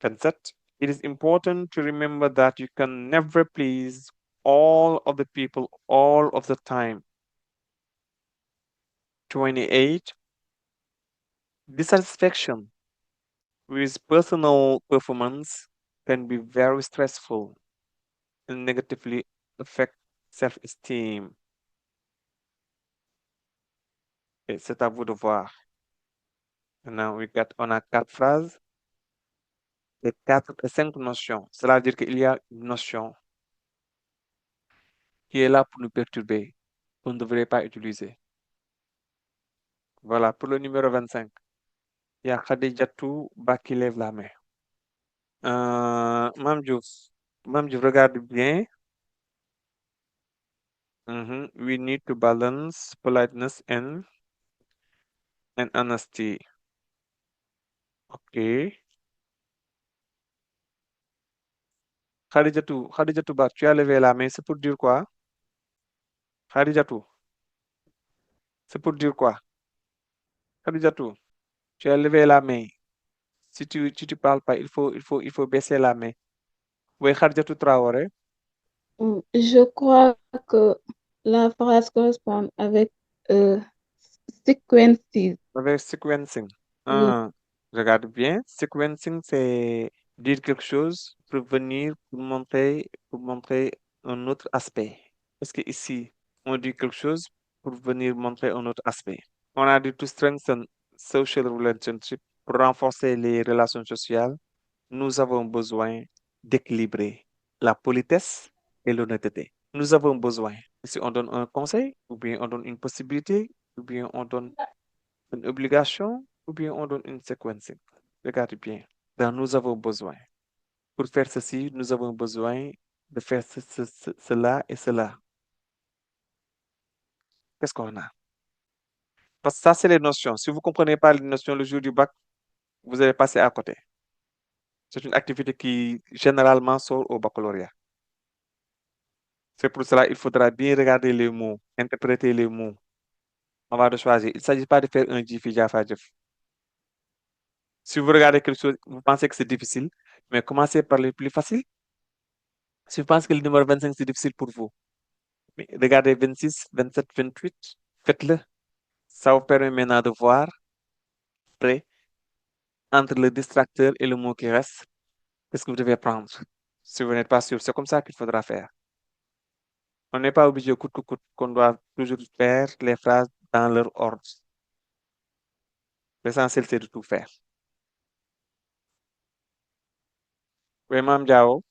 27. It is important to remember that you can never please all of the people all of the time. 28. Dissatisfaction with personal performance can be very stressful and negatively affect self-esteem. Et c'est à vous de voir. Maintenant, on a 4 phrases et 5 notions. Cela veut dire qu'il y a une notion qui est là pour nous perturber, qu'on ne devrait pas utiliser. Voilà, pour le numéro 25. Il y a Khadijatou Ba qui lève la main. Mam Diouf, regarde bien. We need to balance politeness and honesty. Ok. Khadijatou Ba, tu as levé la main, c'est pour dire quoi? Khadijatou, c'est pour dire quoi? Khadijatou, tu as levé la main. Si tu parles pas, il faut baisser la main. Oui, Khadijatou Traoré, Je crois que la phrase correspond avec sequences. avec sequencing. Oui. Regarde bien. Sequencing, c'est dire quelque chose pour venir pour montrer un autre aspect. Parce que ici, on dit quelque chose pour venir montrer un autre aspect. On a dit to strengthen social relationship, pour renforcer les relations sociales, nous avons besoin d'équilibrer la politesse et l'honnêteté. Nous avons besoin. Si on donne un conseil, ou bien on donne une possibilité, ou bien on donne une obligation, ou bien on donne une sequencing. Regardez bien. Donc, nous avons besoin. Pour faire ceci, nous avons besoin de faire cela et cela. Qu'est-ce qu'on a? Parce que ça, c'est les notions. Si vous ne comprenez pas les notions le jour du bac, vous allez passer à côté. C'est une activité qui généralement sort au baccalauréat. C'est pour cela qu'il faudra bien regarder les mots, interpréter les mots avant de choisir. Il ne s'agit pas de faire un jiffy jaffa jif. Si vous regardez quelque chose, vous pensez que c'est difficile, mais commencez par les plus faciles. Si vous pensez que le numéro 25, c'est difficile pour vous, mais regardez 26, 27, 28, faites-le. Ça vous permet maintenant de voir après, entre le distracteur et le mot qui reste, qu'est-ce que vous devez prendre. Si vous n'êtes pas sûr, c'est comme ça qu'il faudra faire. On n'est pas obligé coûte que coûte qu'on doit toujours faire les phrases dans leur ordre. L'essentiel, c'est de tout faire. Oui, Mme Diao,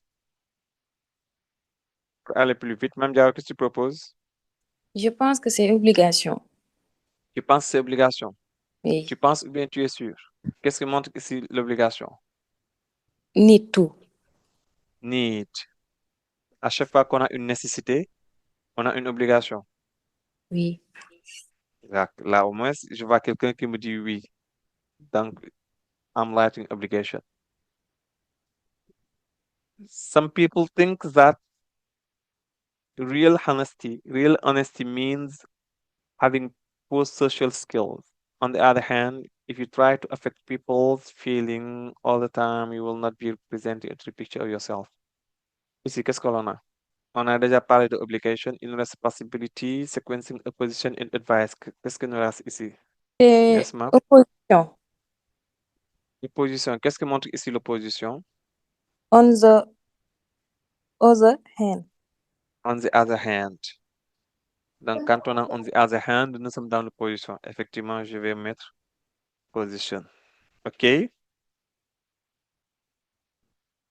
pour aller plus vite. Mme Diao, qu'est-ce que tu proposes? Je pense que c'est obligation. Tu penses que c'est obligation? Oui. Tu penses ou bien tu es sûr? Qu'est-ce que montre ici l'obligation? Ni tout. Need. À chaque fois qu'on a une nécessité, on a une obligation. Oui. Là, au moins, je vois quelqu'un qui me dit oui. Donc, I'm writing obligation. Some people think that real honesty means having poor social skills. On the other hand, if you try to affect people's feeling all the time, you will not be presenting a true picture of yourself. Ici, qu'est-ce qu'on a? On a déjà parlé de obligation, il nous reste possibility, sequencing, opposition et advice. Qu'est-ce qu'il nous reste ici? C'est Yes, ma'am. opposition. L'opposition. Qu'est-ce que montre ici l'opposition? On the other hand. On the other hand. Donc, quand on a on the other hand, nous sommes dans l'opposition. Effectivement, je vais mettre position. OK?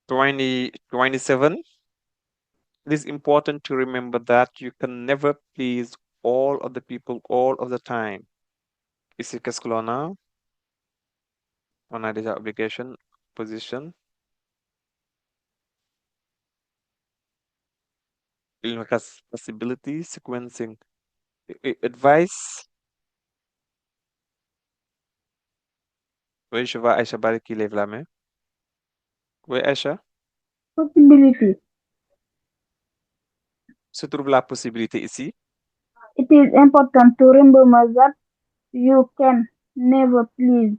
27. It is important to remember that you can never please all of the people all of the time. Ici, qu'est-ce que l'on a? On a déjà obligation, position. Il nous reste possibility, sequencing, advice. Oui, je vois Aïcha Bari qui lève la main. Oui, Aïcha, Possibility. se trouve la possibilité ici. It is important to remember that you can never please.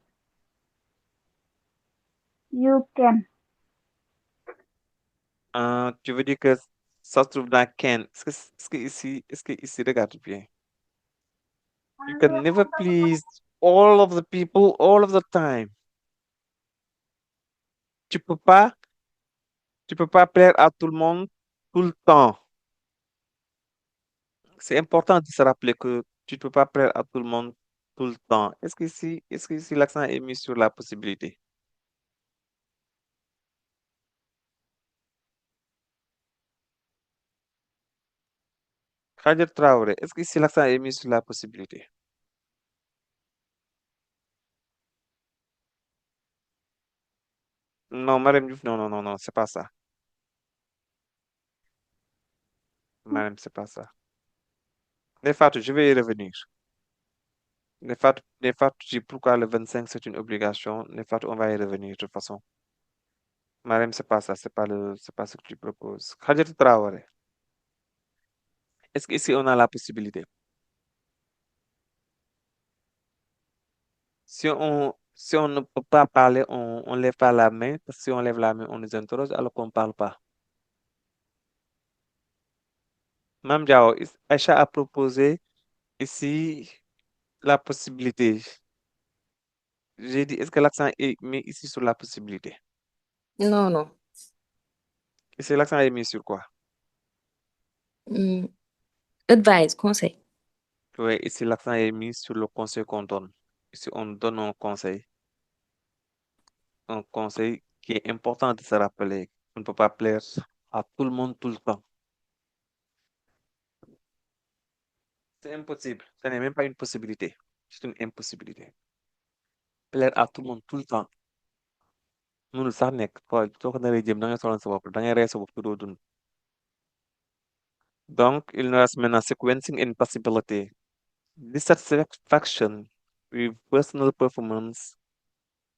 You can. Tu veux dire que ça se trouve dans can. Est-ce que ici, regarde bien. You can never please all of the people all of the time. Tu peux pas plaire à tout le monde tout le temps. C'est important de se rappeler que tu ne peux pas plaire à tout le monde tout le temps. Est-ce que ici l'accent est mis sur la possibilité? Khadir Traoré, est-ce que ici l'accent est mis sur la possibilité? Non, Marème Diouf, non, c'est pas ça. Marème, c'est pas ça. Nefatou, je vais y revenir. Nefatou, tu dis pourquoi le 25 c'est une obligation. Nefatou, on va y revenir de toute façon. Marème, c'est pas ça, c'est pas ce que tu proposes. Khadir Traoré, est-ce qu'ici on a la possibilité? Si on ne peut pas parler, on lève pas la main, parce que si on lève la main, on nous interroge alors qu'on ne parle pas. Mme Diao, Aïcha a proposé ici la possibilité. J'ai dit, est-ce que l'accent est mis ici sur la possibilité? Non, non. Ici, l'accent est mis sur quoi? Hmm. Advice, conseil. Oui, ici, l'accent est mis sur le conseil qu'on donne. Ici, on donne un conseil qui est important de se rappeler. On ne peut pas plaire à tout le monde tout le temps. C'est impossible. Ce n'est même pas une possibilité. C'est une impossibilité. Plaire à tout le monde tout le temps. Mënul sax nekk soo ko naree jëm da ngay sonal sa bopp da ngay rey sa bopp te doo dund. Donc, il nous reste maintenant sequencing and possibility. Dissatisfaction with personal performance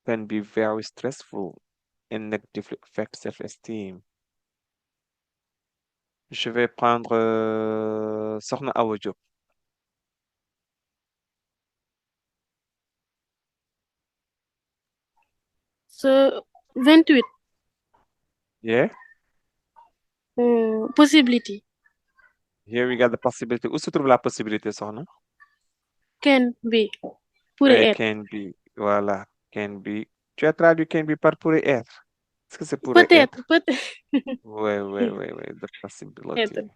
can be very stressful and negatively affect self-esteem. Je vais prendre Sokhna Awa Diop. So 28 Yeah, possibility here we got the possibility. Où se trouve la possibilité, Sokhna? can be pourrait être. Can be. Voilà, can be. Tu as traduit can be par pourrait être. Est-ce que c'est pourrait être? Peut-être. Ouais, the possibility. Être.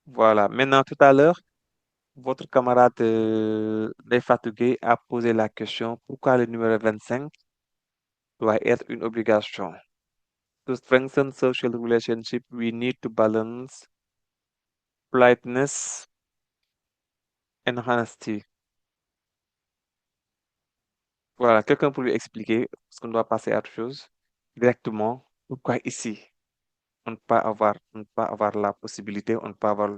Voilà. Maintenant, tout à l'heure, votre camarade Ndeye Fatou Gueye a posé la question pourquoi le numéro 25 doit être une obligation. To strengthen social relationship, we need to balance politeness and honesty. Voilà, quelqu'un pour lui expliquer, parce qu'on doit passer à autre chose, directement, pourquoi ici, on ne peut pas avoir la possibilité, on ne peut pas avoir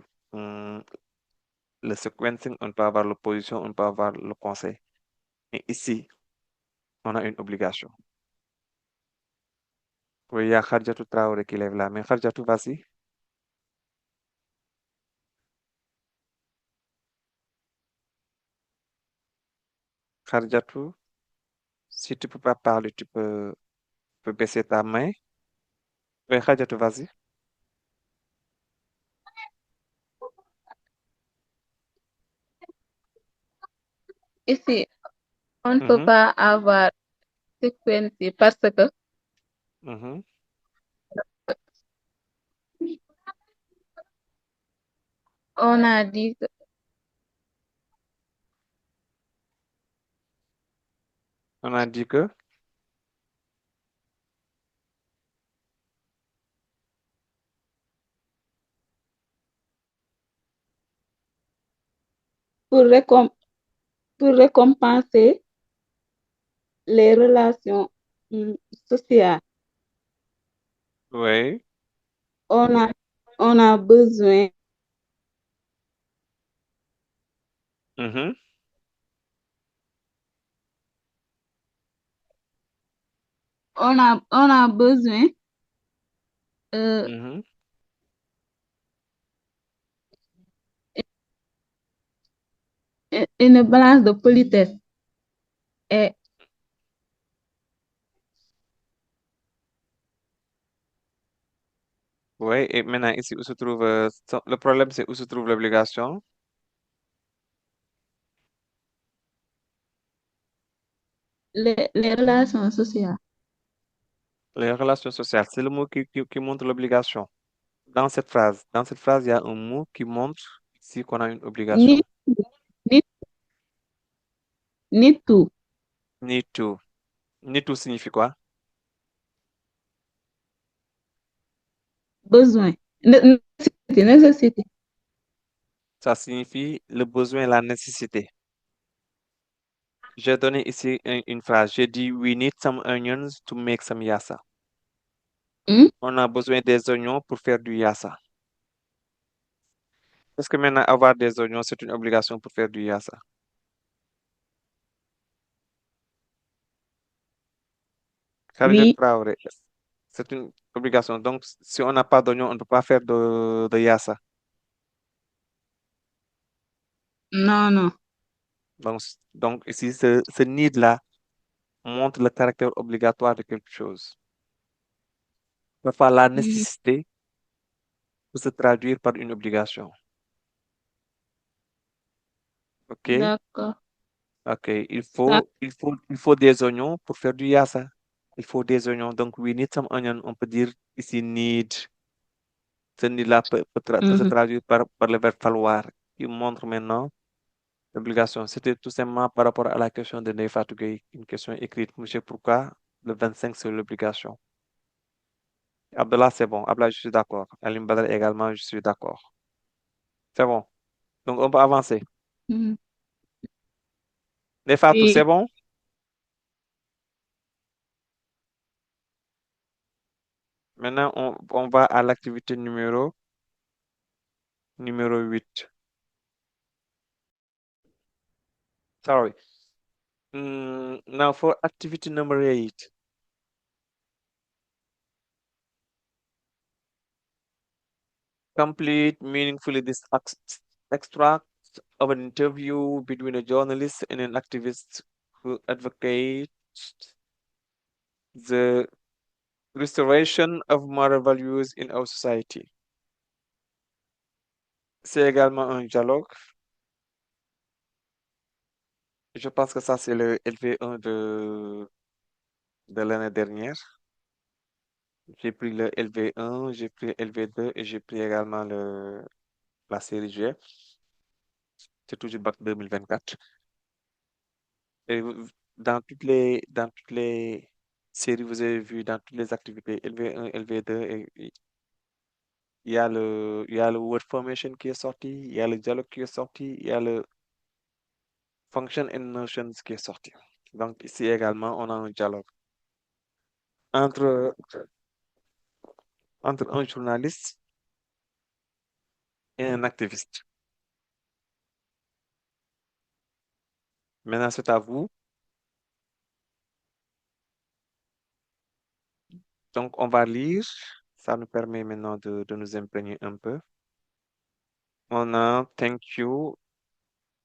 le sequencing, on ne peut pas avoir l'opposition, on ne peut pas avoir le conseil. Mais ici, on a une obligation. Oui, il y a Khadjatou Traoré qui lève la main. Khadjatou, vas-y. Khadjatou, si tu peux pas parler, peux baisser ta main. Oui, Khadjatou, vas-y. Ici, on ne peut Mhm, pas avoir séquence parce que mhm. on a dit que On a dit que, pour, pour récompenser les relations sociales, oui. on a, on a besoin, Mhm, on a besoin mhm. une balance de politesse. Et Oui, et maintenant, ici, où se trouve, le problème, c'est où se trouve l'obligation. les relations sociales. Les relations sociales, c'est le mot qui montre l'obligation. Dans cette phrase, il y a un mot qui montre ici qu'on a une Ni, obligation. ni, ni tout, Need to. Need to signifie quoi? besoin. Nécessité. Ça signifie le besoin, la nécessité. J'ai donné ici une phrase. J'ai dit, we need some onions to make some yassa. Hmm? On a besoin des oignons pour faire du yassa. Est-ce que maintenant avoir des oignons, c'est une obligation pour faire du yassa? Khadija Oui, Traoré, c'est une obligation. Donc, si on n'a pas d'oignons, on ne peut pas faire de yassa. non, non. Donc ici, ce need-là montre le caractère obligatoire de quelque chose. Parfois, la Mhm. nécessité peut se traduire par une obligation. OK? D'accord. OK. Ça, Il faut des oignons pour faire du yassa. Il faut des oignons. Donc, we need some onion. On peut dire ici need. Ce need-là peut se mhm. traduire par le verbe falloir, qui montre maintenant l'obligation. C'était tout simplement par rapport à la question de Ndeye Fatou Gueye, une question écrite. Monsieur, pourquoi le 25 c'est l'obligation? Abdallah, c'est bon. Abdallah, je suis d'accord. Alim Badal également, je suis d'accord. C'est bon. Donc, on peut avancer. Mhm. Ndeye Fatou, c'est Oui, bon? Maintenant, on va à l'activité numéro 8. Sorry. Now for activity number 8. Complete meaningfully this extract of an interview between a journalist and an activist who advocates the restoration of moral values in our society. C'est également un dialogue. Je pense que ça, c'est le LV1 de l'année dernière. J'ai pris le LV1, j'ai pris le LV2 et j'ai pris également la série G. C'est toujours bac 2024. Et dans toutes les séries, vous avez vu, dans toutes les activités, LV1, LV2, il y a le word formation qui est sorti, il y a le dialogue qui est sorti, il y a le function and notions qui est sorti. Donc, ici également, on a un dialogue entre un journaliste et un activiste. Maintenant, c'est à vous. Donc, on va lire. Ça nous permet maintenant de nous imprégner un peu. On a thank you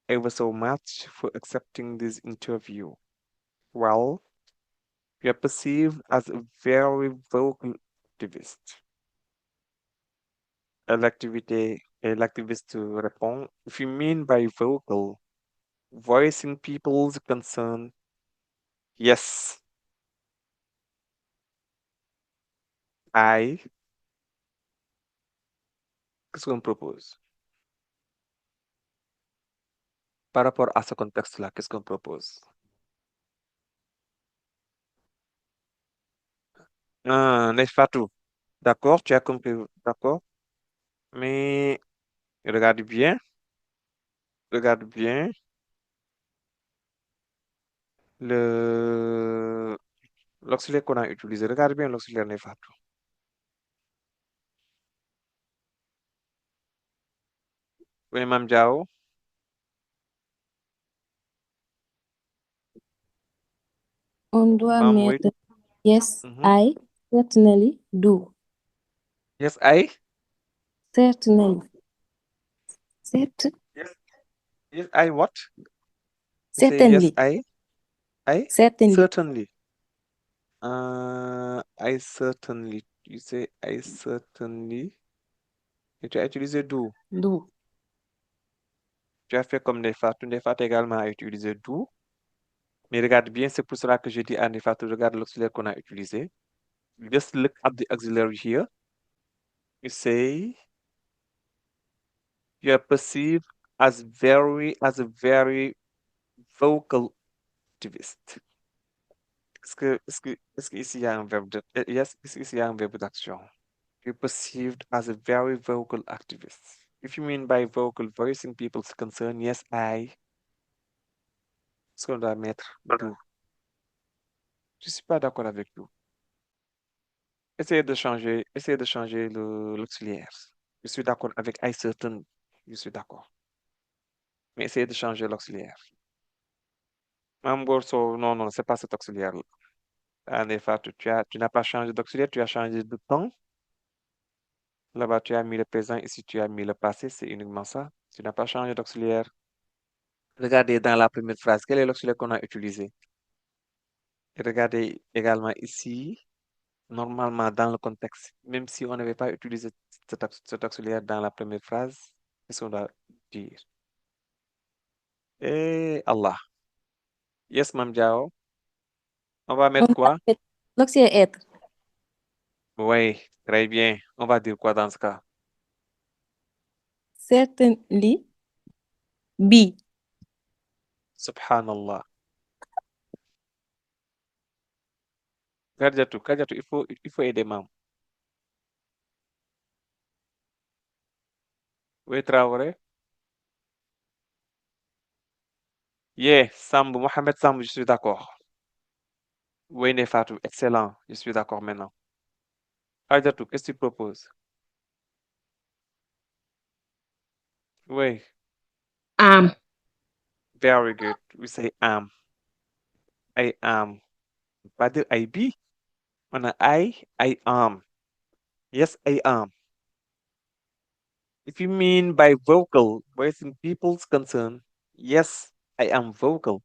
ever so much for accepting this interview. Well, you are perceived as a very vocal activist. L'activiste répond, if you mean by vocal, voicing people's concern, yes, qu'est-ce qu'on propose? Par rapport à ce contexte-là, qu'est-ce qu'on propose? N'est-ce pas tout? D'accord, tu as compris, d'accord? Mais regarde bien, le l'auxiliaire qu'on a utilisé. Regarde bien l'auxiliaire n'est pas tout. Oui, Mme Diao, On doit Mme, oui. mettre yes, Mhm. I certainly do. Yes, I? Certainly. Yes, I what? You say yes, Certainly. I? Certainly. Certainly. I certainly. You say I certainly. Et tu as utilisé do. Do. Tu as fait comme Nefatou. Nefatou également a utilisé do. Mais regarde bien, c'est pour cela que je dis à Nefatou, regarde l'auxiliaire qu'on a utilisé. Just look at the auxiliary here. You say you are perceived as a very vocal activist. Est-ce que ici il y a un verbe de, yes, est-ce qu'ici il y a un verbe d'action? You're perceived as a very vocal activist. If you mean by vocal, voicing people's concern, yes, ce qu'on doit mettre do. Je suis pas d'accord avec vous. Essayez de changer l'auxiliaire. Je suis d'accord avec I certain. Je suis d'accord. Mais essayez de changer l'auxiliaire. Mme Gorso, non, non, c'est pas cet auxiliaire-là. En effet, tu n'as pas changé d'auxiliaire, tu as changé de temps. Là-bas, tu as mis le présent, ici, tu as mis le passé, c'est uniquement ça. Tu n'as pas changé d'auxiliaire. Regardez dans la première phrase, quel est l'auxiliaire qu'on a utilisé? Et regardez également ici, normalement dans le contexte, même si on n'avait pas utilisé cet auxiliaire dans la première phrase, qu'est-ce qu'on doit dire? Et Allah. Yes, Mme Diao. On va On mettre doit quoi? mettre l'auxiliaire être. Oui, très bien. On va dire quoi dans ce cas? Certainly be. Subhanallah. Kadiatou, il faut aider maman. Oui, Traoré. Yeah, Samb, Mohamed Samb, je suis d'accord. Oui, Nefatou, excellent. Je suis d'accord maintenant. Kadiatou, qu'est-ce que tu proposes? Oui, Am. very good. We say am. I am. Pas dire I be. On a I am. Yes, I am. If you mean by vocal, voicing people's concern, yes, I am vocal.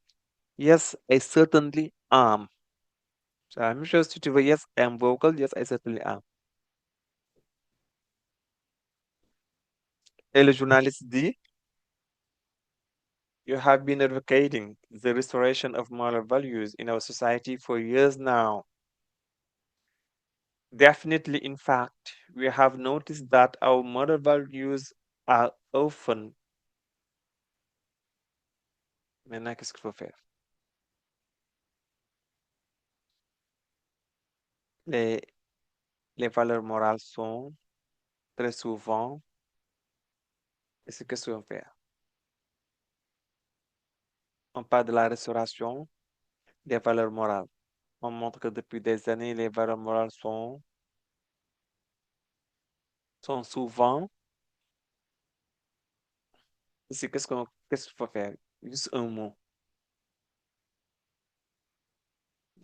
Yes, I certainly am. C'est la même chose si tu veux yes, I am vocal. Yes, I certainly am. Et le journaliste dit, you have been advocating the restoration of moral values in our society for years now. Definitely, in fact, we have noticed that our moral values are often Maintenant, qu'est-ce qu'il faut faire? Les, les valeurs morales sont très souvent, et ce que qu'on fait? On parle de la restauration des valeurs morales. On montre que depuis des années, les valeurs morales sont souvent. Ici, qu'est-ce qu'il faut faire? Juste un mot.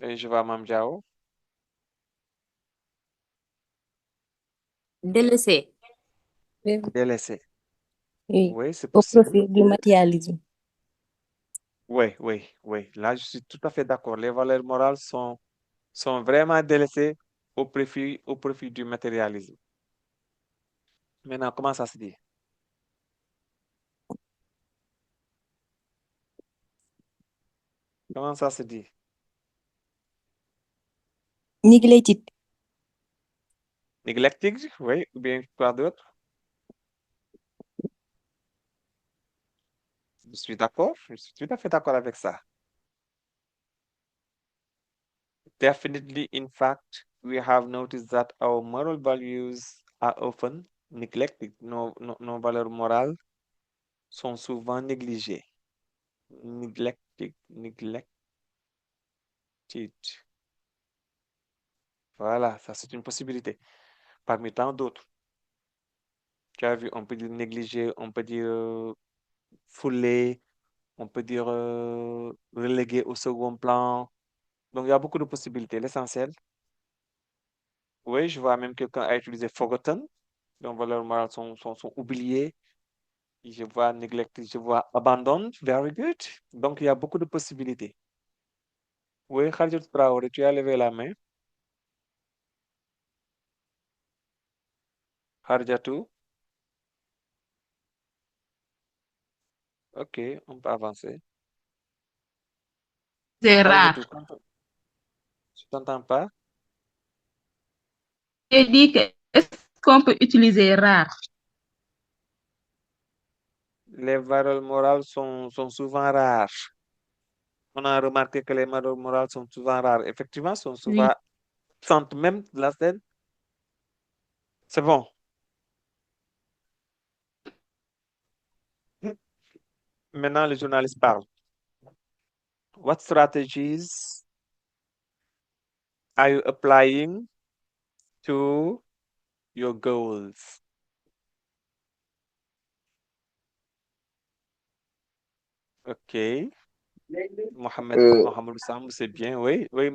Et je vois Mme Diao. Délaissé. Délaissé. Oui, Oui, c'est au possible. profit du matérialisme. Oui, oui, oui. Là, je suis tout à fait d'accord. Les valeurs morales sont vraiment délaissées au profit du matérialisme. Maintenant, comment ça se dit? Comment ça se dit? Neglected. Neglected, oui, ou bien quoi d'autre? Je suis d'accord, je suis tout à fait d'accord avec ça. Definitely, in fact, we have noticed that our moral values are often neglected. Nos valeurs morales sont souvent négligées. Neglected. Voilà, ça c'est une possibilité. Parmi tant d'autres. Tu as vu, on peut dire négligé, on peut dire foulé, on peut dire relégué au second plan. Donc, il y a beaucoup de possibilités. L'essentiel, oui, je vois même quelqu'un a utilisé forgotten. Donc, valeurs morales sont oubliées. Je vois neglected, je vois abandoned. Very good. Donc, il y a beaucoup de possibilités. Oui, Khalid Traoré, tu as levé la main. Harjatou. Ok, on peut avancer. C'est rare. Harjatou, tu t'entends pas? J'ai dit que est-ce qu'on peut utiliser rare? Les valeurs morales sont souvent rares. On a remarqué que les valeurs morales sont souvent rares. Effectivement, sont Oui. souvent absentes même de la scène. C'est bon. Maintenant, le journaliste parle. What strategies are you applying to your goals? Ok. Mohamed Euh, Mohamed Sam, c'est bien. Oui, oui.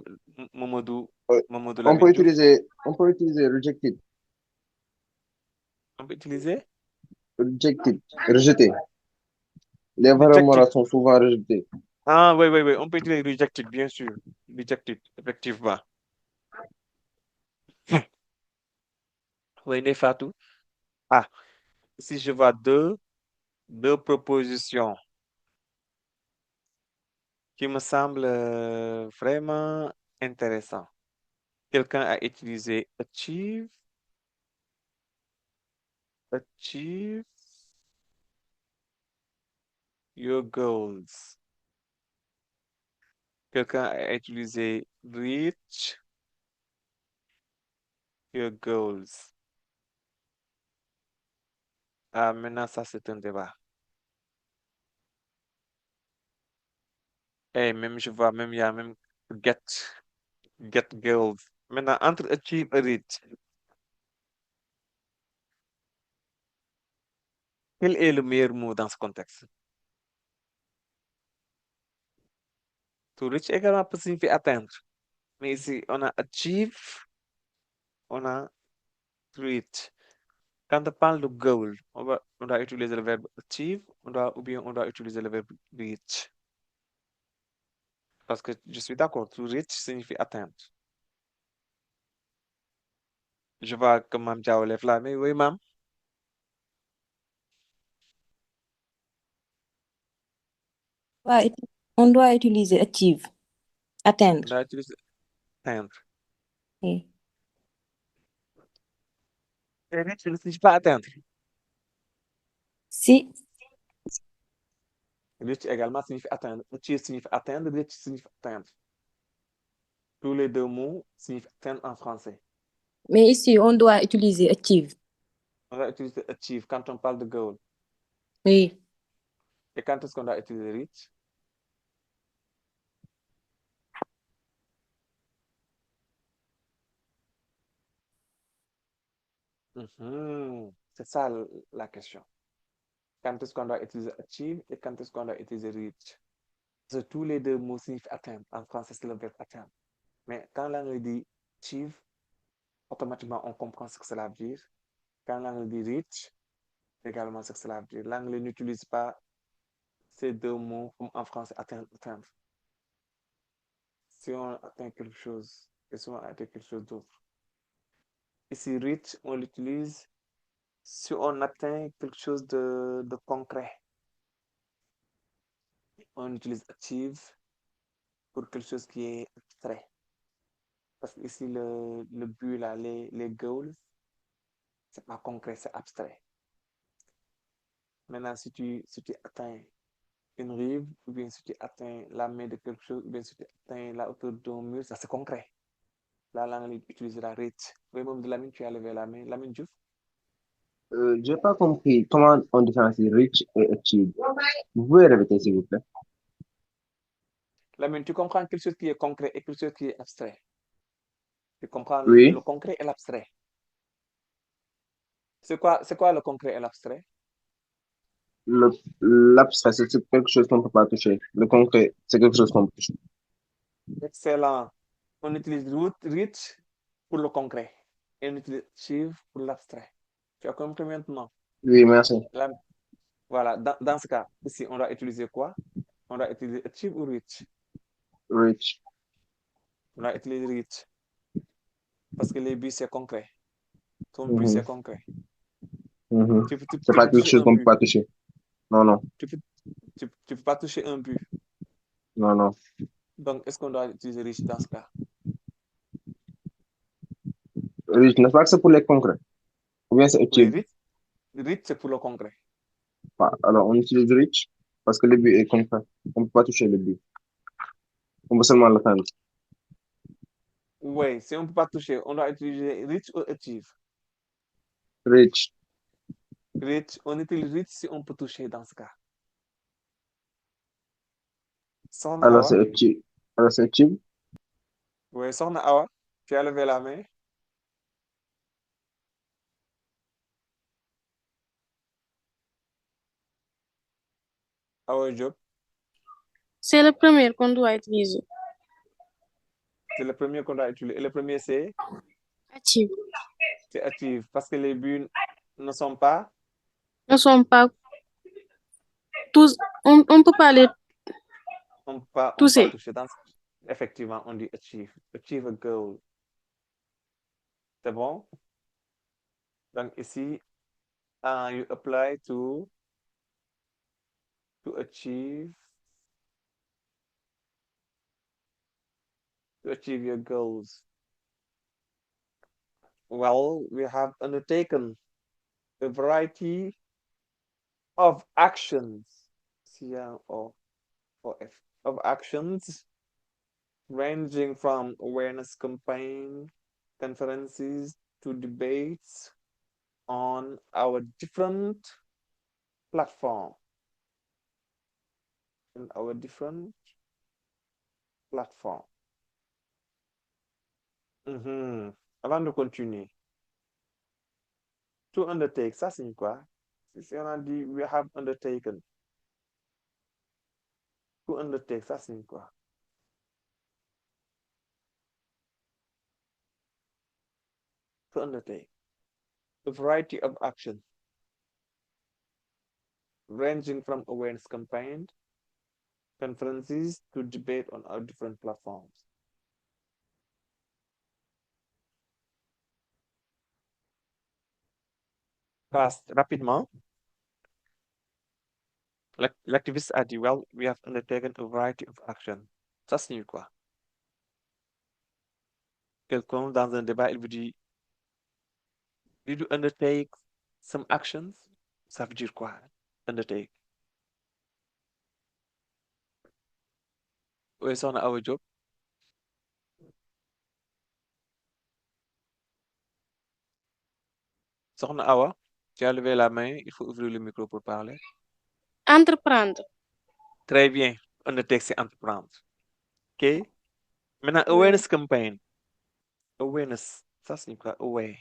Mamadou, euh, Mamadou on peut Lamine Diouf. utiliser rejected, On peut utiliser rejeté. Les valeurs rejected. morales sont souvent rejetées. Ah, oui, oui, oui. On peut utiliser rejected, bien sûr. Rejected, effectivement. Oui, Nefatou. Ah, si je vois deux propositions qui me semblent vraiment intéressantes. Quelqu'un a utilisé achieve your goals. Quelqu'un a utilisé reach your goals. Ah, maintenant, ça, c'est un débat. Et même, je vois, même, il y a même get goals. Maintenant, entre achieve et reach, quel est le meilleur mot dans ce contexte? To reach également peut signifier atteindre. Mais ici, on a achieve, on a reach. Quand on parle de goal, on doit utiliser le verbe achieve, ou bien on doit utiliser le verbe reach. Parce que je suis d'accord, to reach signifie atteindre. Je vois que Mme Diao lève la main. Oui, Mme. Ouais, on doit utiliser achieve. On Atteindre. doit utiliser atteindre. Oui. Et reach ne signifie pas atteindre. Si, Reach également signifie atteindre. Achieve signifie atteindre, reach signifie atteindre. Tous les deux mots signifient atteindre en français. Mais ici, on doit utiliser achieve. On doit utiliser achieve quand on parle de goal. Oui. Et quand est-ce qu'on doit utiliser reach? C'est ça la question. Quand est-ce qu'on doit utiliser achieve et quand est-ce qu'on doit utiliser reach? Parce que tous les deux mots signifient atteindre. En français, c'est le verbe atteindre. Mais quand l'anglais dit achieve, automatiquement, on comprend ce que cela veut dire. Quand l'anglais dit reach, également ce que cela veut dire. L'anglais n'utilise pas ces deux mots comme en français, atteindre, atteindre. Si on atteint quelque chose, et si on atteint quelque chose d'autre. Ici, reach, on l'utilise si on atteint quelque chose de concret. On utilise achieve pour quelque chose qui est abstrait. Parce que ici, le but, là, les goals, c'est pas concret, c'est abstrait. Maintenant, si tu atteins une rive, ou bien si tu atteins la main de quelque chose, ou bien si tu atteins la hauteur d'un mur, ça c'est concret. Là, l'anglais utilisera reach. Oui, même de Lamine, tu as levé la main. Lamine Diouf. J'ai pas compris comment on différencie reach et achieve. Vous pouvez répéter, s'il vous plaît? Lamine, tu comprends quelque chose qui est concret et quelque chose qui est abstrait. Tu comprends Oui. le concret et l'abstrait. C'est quoi le concret et l'abstrait? L'abstrait, c'est quelque chose qu'on ne peut pas toucher. Le concret, c'est quelque chose qu'on peut toucher. Excellent. On utilise reach pour le concret et on utilise achieve pour l'abstrait. Tu as compris maintenant? Oui, merci. Voilà, dans ce cas, ici, on doit utiliser quoi? On doit utiliser achieve ou reach? Reach. On doit utiliser reach. Parce que les buts, c'est concret. Ton but, c'est concret. C'est pas quelque chose qu'on ne peut pas toucher. Non, non. Tu peux pas toucher un but. Non, non. Donc, est-ce qu'on doit utiliser reach dans ce cas? Reach, n'est-ce pas que c'est pour les concrets? Ou bien c'est Oui, achieve? reach, c'est pour le concret. Alors, on utilise reach parce que le but est concret. On ne peut pas toucher le but. On peut seulement l'atteindre. Oui, si on ne peut pas toucher, on doit utiliser reach ou achieve. Reach. Reach, on utilise reach si on peut toucher dans ce cas. Sohna Alors, Awa. c'est achieve. Alors, c'est achieve. Oui, Sohna Awa, tu as levé la main. Awa Diop, C'est le premier qu'on doit utiliser. c'est le premier qu'on doit utiliser. Et le premier, c'est Achieve. c'est achieve parce que les buts ne sont pas. Ne sont pas tous. On ne peut pas les On peut pas toucher. toucher. Effectivement, on dit achieve. Achieve a goal. C'est bon? Donc ici, you apply to achieve your goals. Well, we have undertaken a variety of actions. Of actions ranging from awareness campaign, conferences to debates on our different platforms. Avant de continuer, to undertake, ça signifie quoi? Si on a dit we have undertaken. To undertake, ça signifie quoi? To undertake. A variety of actions ranging from awareness campaign, conferences to debate on our different platforms. Fast, rapidement. L'activiste a dit, well, we have undertaken a variety of actions. Ça signifie quoi? Quelqu'un dans un débat, il vous dit, did you undertake some actions? Ça veut dire quoi? Undertake. Oui, soxna Awa Diop. Soxna Awa, tu as levé la main, il faut ouvrir le micro pour parler. Entreprendre. Très bien. Undertake, c'est entreprendre. OK? Maintenant, Oui. awareness campaign. Awareness, ça signifie quoi? Aware.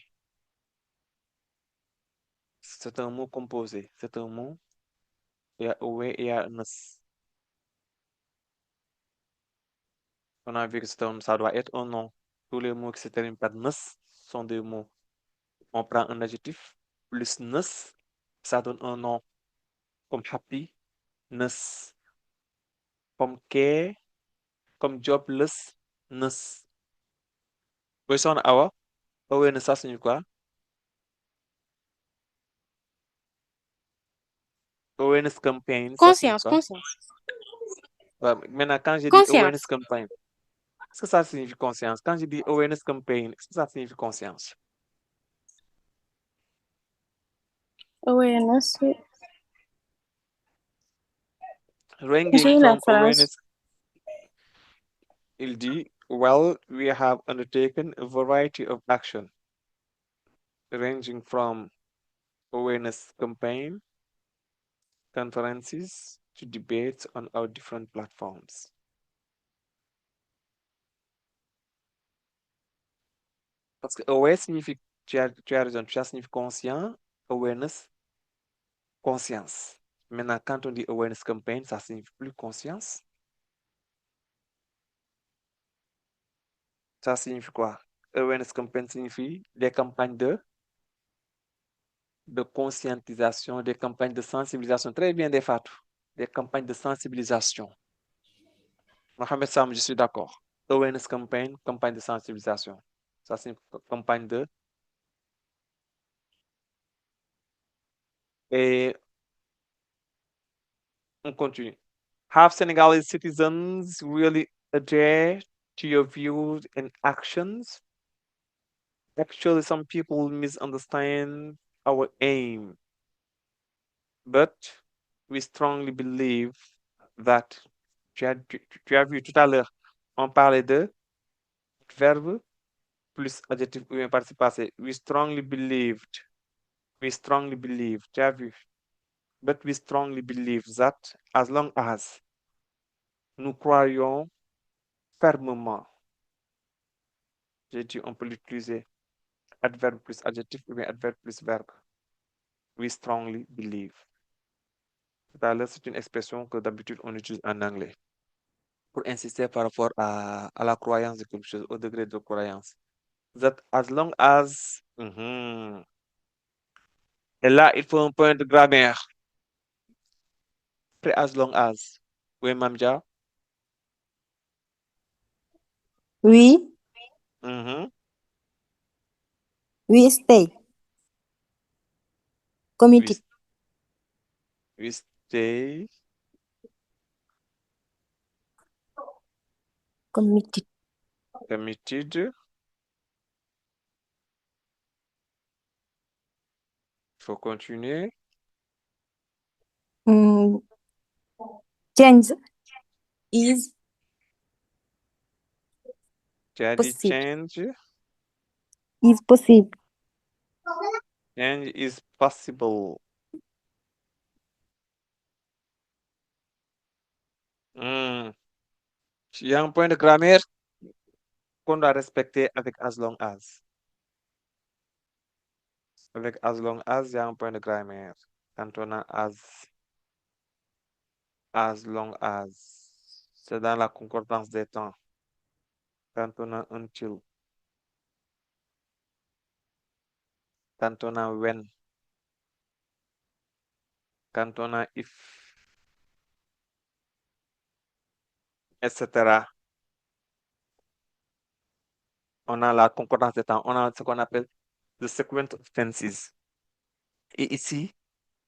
C'est un mot composé. C'est un mot. Il y a aware et il y a ness. On a vu que ça doit être un nom. Tous les mots qui se terminent par ness sont des mots. On prend un adjectif plus ness, ça donne un nom. Comme happy, ness. Comme care, comme jobless, ness. Oui, soxna Awa, awareness, ça signifie quoi? Awareness campaign, ça signifie Conscience, quoi? conscience. Ouais, maintenant, quand je dis awareness Conscience. campaign, est-ce que ça signifie conscience? Quand je dis awareness campaign, est-ce que ça signifie conscience? Awareness. Ranging J'ai la from phrase. awareness, il dit, well, we have undertaken a variety of action, ranging from awareness campaign, conferences, to debates on our different platforms. Parce que aware signifie, tu as raison, ça signifie conscient, awareness, conscience. Maintenant, quand on dit awareness campaign, ça signifie plus conscience. Ça signifie quoi? Awareness campaign signifie des campagnes de conscientisation, des campagnes de sensibilisation. Très bien, des Fatou. Des campagnes de sensibilisation. Mohamed Sam, je suis d'accord. Awareness campaign, campagne de sensibilisation. Ça signifie campagne de... Et on continue. Have Senegalese citizens really adhere to your views and actions? Actually, some people misunderstand our aim, but we strongly believe that, tu as vu tout à l'heure, on parlait de verbe plus adjectif ou bien participe passé. We strongly believed. We strongly believe. Tu as vu? But we strongly believe that as long as nous croyons fermement, j'ai dit, on peut l'utiliser adverbe plus adjectif ou bien adverbe plus verbe. We strongly believe. Tout à l'heure, c'est une expression que d'habitude on utilise en anglais pour insister par rapport à la croyance de quelque chose, au degré de croyance. That as long as. Et là, il faut un point de grammaire. Après as long as. Oui, Mamja. We Mhm. stay We, committed. we stay Committed. committed. Il faut continuer. Change is Tu as dit possible. change. Is possible. Change is possible. Il y a un point de grammaire qu'on doit respecter avec as long as. Avec as long as, il y a un point de grammaire. Quand on a as long as, c'est dans la concordance des temps. Quand on a until, quand on a when, quand on a if, etc. On a la concordance des temps. On a ce qu'on appelle the sequence of tenses. Et ici,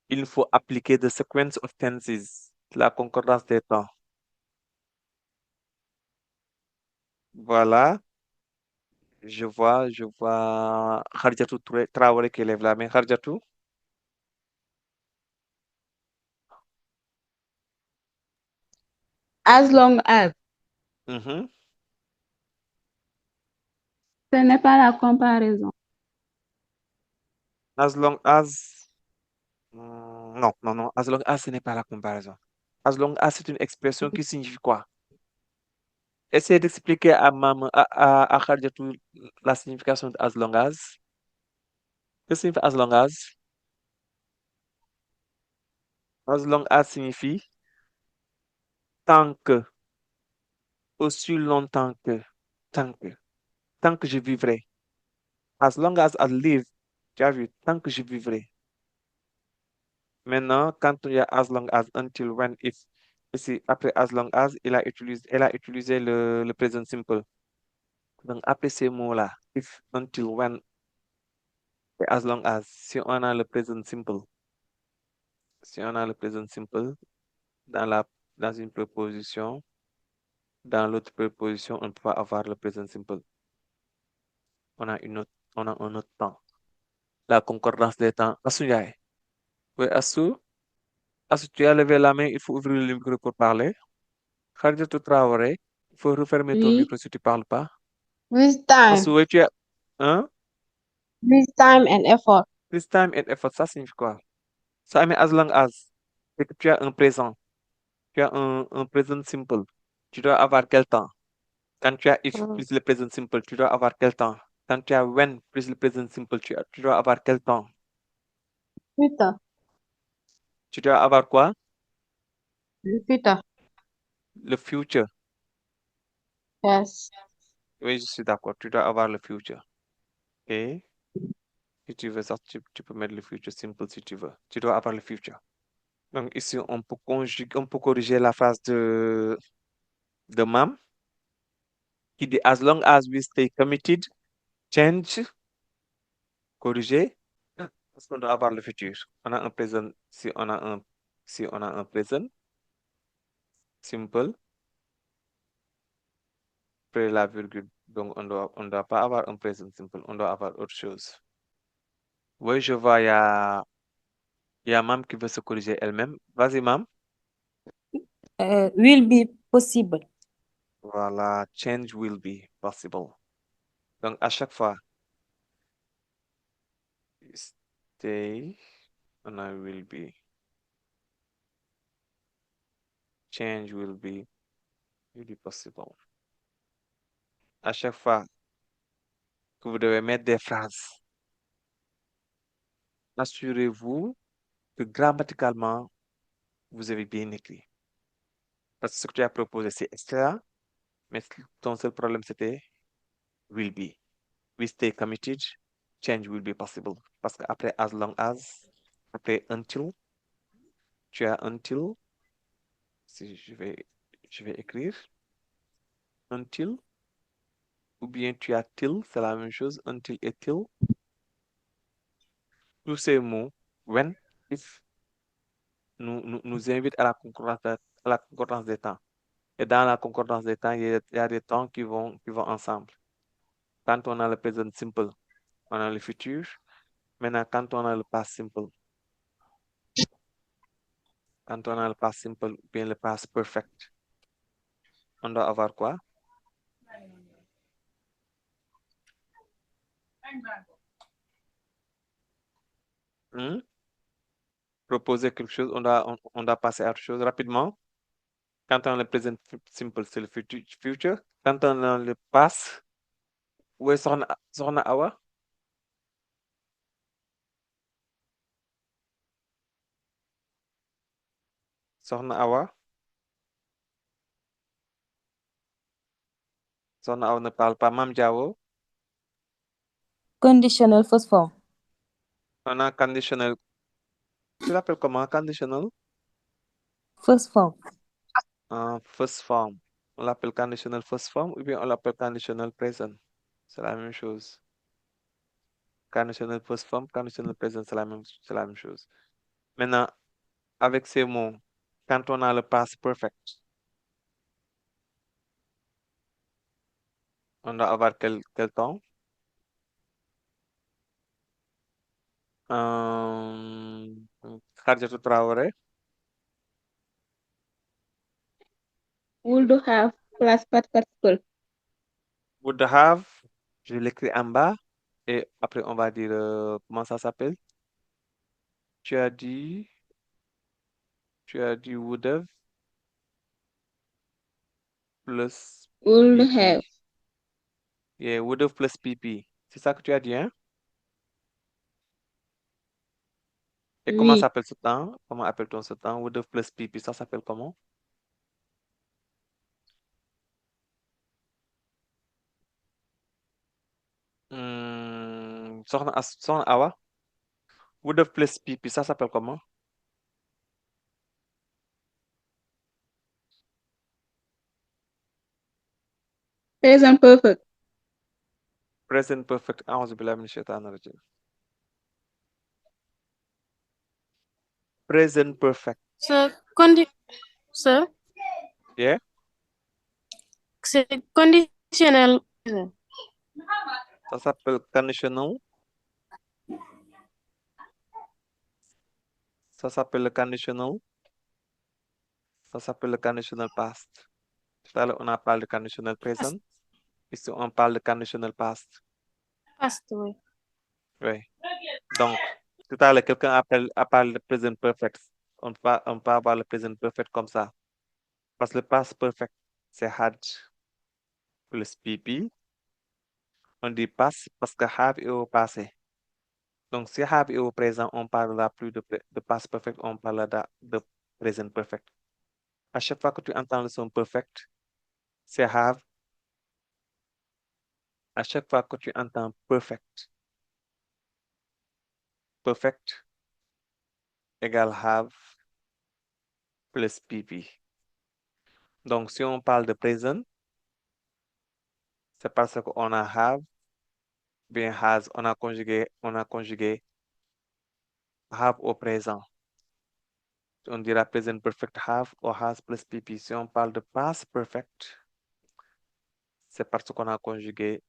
il faut appliquer the sequence of tenses, la concordance des temps. Voilà. Je vois Khadijatou Traoré qui lève la main. Khadijatou? As long as. Mhm. Ce n'est pas la comparaison. As long as. Non, non, non. As long as, ce n'est pas la comparaison. As long as, c'est une expression qui signifie quoi? Essayez d'expliquer à Khadjatou la signification de as long as. Que signifie as long as? As long as signifie tant que, aussi longtemps que, tant que je vivrai. As long as I live, tu as vu, tant que je vivrai. Maintenant, quand il y a as long as, until, when, if, ici, après as long as, elle a utilisé le present simple. Donc, après ces mots-là, if, until, when, et as long as, si on a le present simple, dans une préposition, dans l'autre préposition, on ne peut pas avoir le present simple. On a un autre temps. La concordance des temps. Assou Ndiaye. Oui, Assou, tu as levé la main, il faut ouvrir le micro pour parler. Khadijatou Traoré, il faut refermer ton Oui. micro si tu ne parles pas. With time. Assou, oui, tu as. Hein? With time and effort. This time and effort, ça signifie quoi? Ça met as long as. C'est que tu as un présent. Tu as un present simple. Tu dois avoir quel temps? Quand tu as if plus le present simple, tu dois avoir quel temps? Quand tu as when plus le present simple, tu dois avoir quel temps? Future. Tu dois avoir quoi? Future. Le future. Yes. Oui, je suis d'accord. Tu dois avoir le future. Et si tu veux ça, tu peux mettre le future simple si tu veux. Tu dois avoir le future. Donc ici, on peut corriger la phrase de Mam qui dit as long as we stay committed, change, corriger, parce qu'on doit avoir le futur. On a un présent, si on a un présent simple, après la virgule. Donc on doit pas avoir un présent simple, on doit avoir autre chose. Oui, je vois, il y a Mam qui veut se corriger elle-même. Vas-y, Mam. Will be possible. Voilà, change will be possible. Donc, à chaque fois, stay, on a will be. Change will be possible. À chaque fois que vous devez mettre des phrases, assurez-vous que grammaticalement, vous avez bien écrit. Parce que ce que tu as proposé, c'est extra, mais ton seul problème, c'était will be. We stay committed, change will be possible. Parce qu'après as long as, après until, tu as until, si je vais écrire, until, ou bien tu as till, c'est la même chose, until et till. Tous ces mots, when, if, nous invitent à la concordance des temps. Et dans la concordance des temps, il y a des temps qui vont ensemble. Quand on a le present simple, on a le futur. Maintenant, quand on a le past simple, ou bien le past perfect, on doit avoir quoi? Proposer quelque chose, on doit passer à autre chose rapidement. Quand on a le present simple, c'est le future. Quand on a le past, où est Sohna Awa? Sohna Awa? Sohna Awa ne parle pas. Mam Diawo? Conditional first form. On a conditionnel. Tu l'appelles comment? Conditional? First form. First form. On l'appelle conditional first form ou bien on l'appelle conditional present. C'est la même chose. Conditional first form, conditional present, c'est la même chose. Maintenant, avec ces mots, quand on a le past perfect, on doit avoir quel temps? Khadjatou Traoré. Would have Classe participle. Would have, je l'écris en bas et après on va dire comment ça s'appelle. Tu as dit would have plus Would PP. have. Yeah, would have plus PP. C'est ça que tu as dit, hein? Et comment Oui. s'appelle ce temps? Comment appelle-t-on ce temps? Would have plus PP, ça s'appelle comment? Soxna Awa, would have plus PP, ça s'appelle comment? Present perfect. Present perfect. أعوذ بالله من الشيطان الرجيم. Present perfect. Sir, Yeah? c'est conditionnel. Ça s'appelle conditional. Ça s'appelle le conditional. Ça s'appelle le conditional past. Tout à l'heure, on a parlé de conditional present. Ici, on parle de conditional past. Past, oui. Oui. Donc, tout à l'heure, quelqu'un a parlé de present perfect. On peut avoir le present perfect comme ça. Parce que le past perfect, c'est had plus PP. On dit past parce que have est au passé. Donc, si have est au présent, on parlera plus de past perfect, on parlera de present perfect. À chaque fois que tu entends le son perfect, c'est have. À chaque fois que tu entends perfect égale have plus PP. Donc, si on parle de present, c'est parce qu'on a have, bien has, on a conjugué have au présent. On dira present perfect have ou has plus PP. Si on parle de past perfect, c'est parce qu'on a conjugué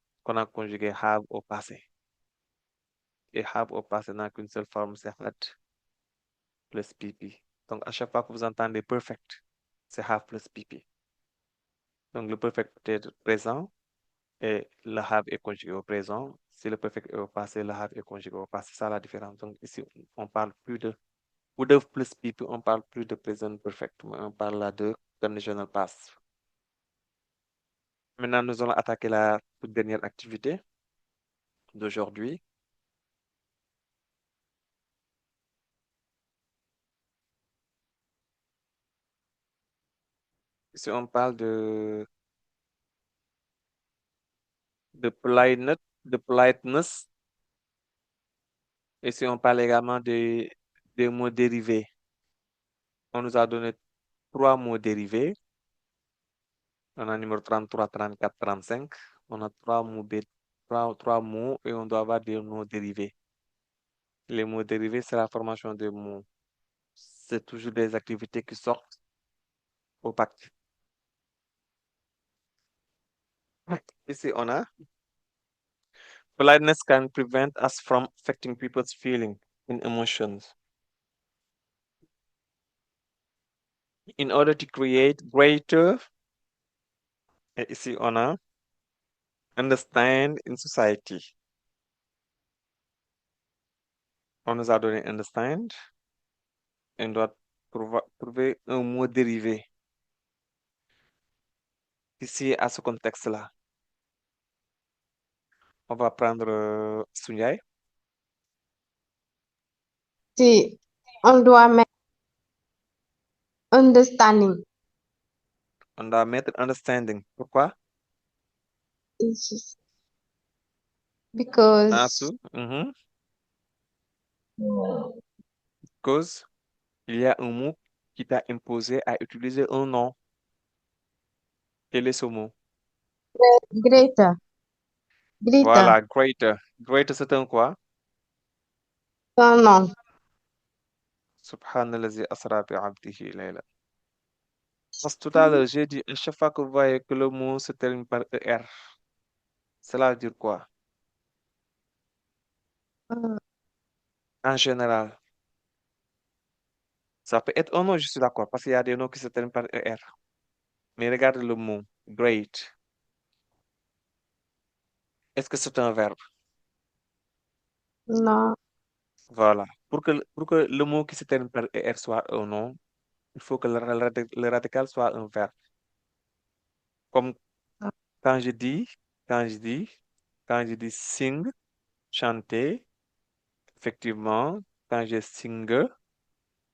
have au passé. Et have au passé n'a qu'une seule forme, c'est had plus PP. Donc, à chaque fois que vous entendez perfect, c'est have plus PP. Donc, le perfect peut être présent et le have est conjugué au présent. Si le perfect est au passé, le have est conjugué au passé. C'est ça la différence. Donc, ici, on parle plus de would have plus PP, on parle plus de present perfect, mais on parle là de conditional past. Maintenant, nous allons attaquer la toute dernière activité d'aujourd'hui. Ici, on parle de politeness. Ici, on parle également des mots dérivés. On nous a donné 3 mots dérivés. On a numéro 33, 34, 35. On a 3 mots et on doit avoir des mots dérivés. Les mots dérivés, c'est la formation des mots. C'est toujours des activités qui sortent au pacte. Ici, on a politeness can prevent us from affecting people's feelings and emotions. In order to create greater, et ici, on a understand in society. On nous a donné understand. Et on doit trouver un mot dérivé. Ici, à ce contexte-là, on va prendre Sunyai. Si on doit mettre understanding. On doit mettre understanding. Pourquoi? It's just because Asu. Cause il y a un mot qui t'a imposé à utiliser un nom. Quel est ce mot? greater. Greater. Voilà, greater. Greater, c'est un quoi? Un nom. Subhanallazi asra bi abdihi layla. Parce que tout à l'heure, j'ai dit, à chaque fois que vous voyez que le mot se termine par ER, cela veut dire quoi? En général. Ça peut être un nom, je suis d'accord, parce qu'il y a des noms qui se terminent par ER. Mais regarde le mot. Great. Est-ce que c'est un verbe? Non. Voilà. Pour que le mot qui se termine par er soit un nom, il faut que le radical soit un verbe. Comme quand je dis, quand je dis, quand je dis sing, chanter, effectivement, quand je sing,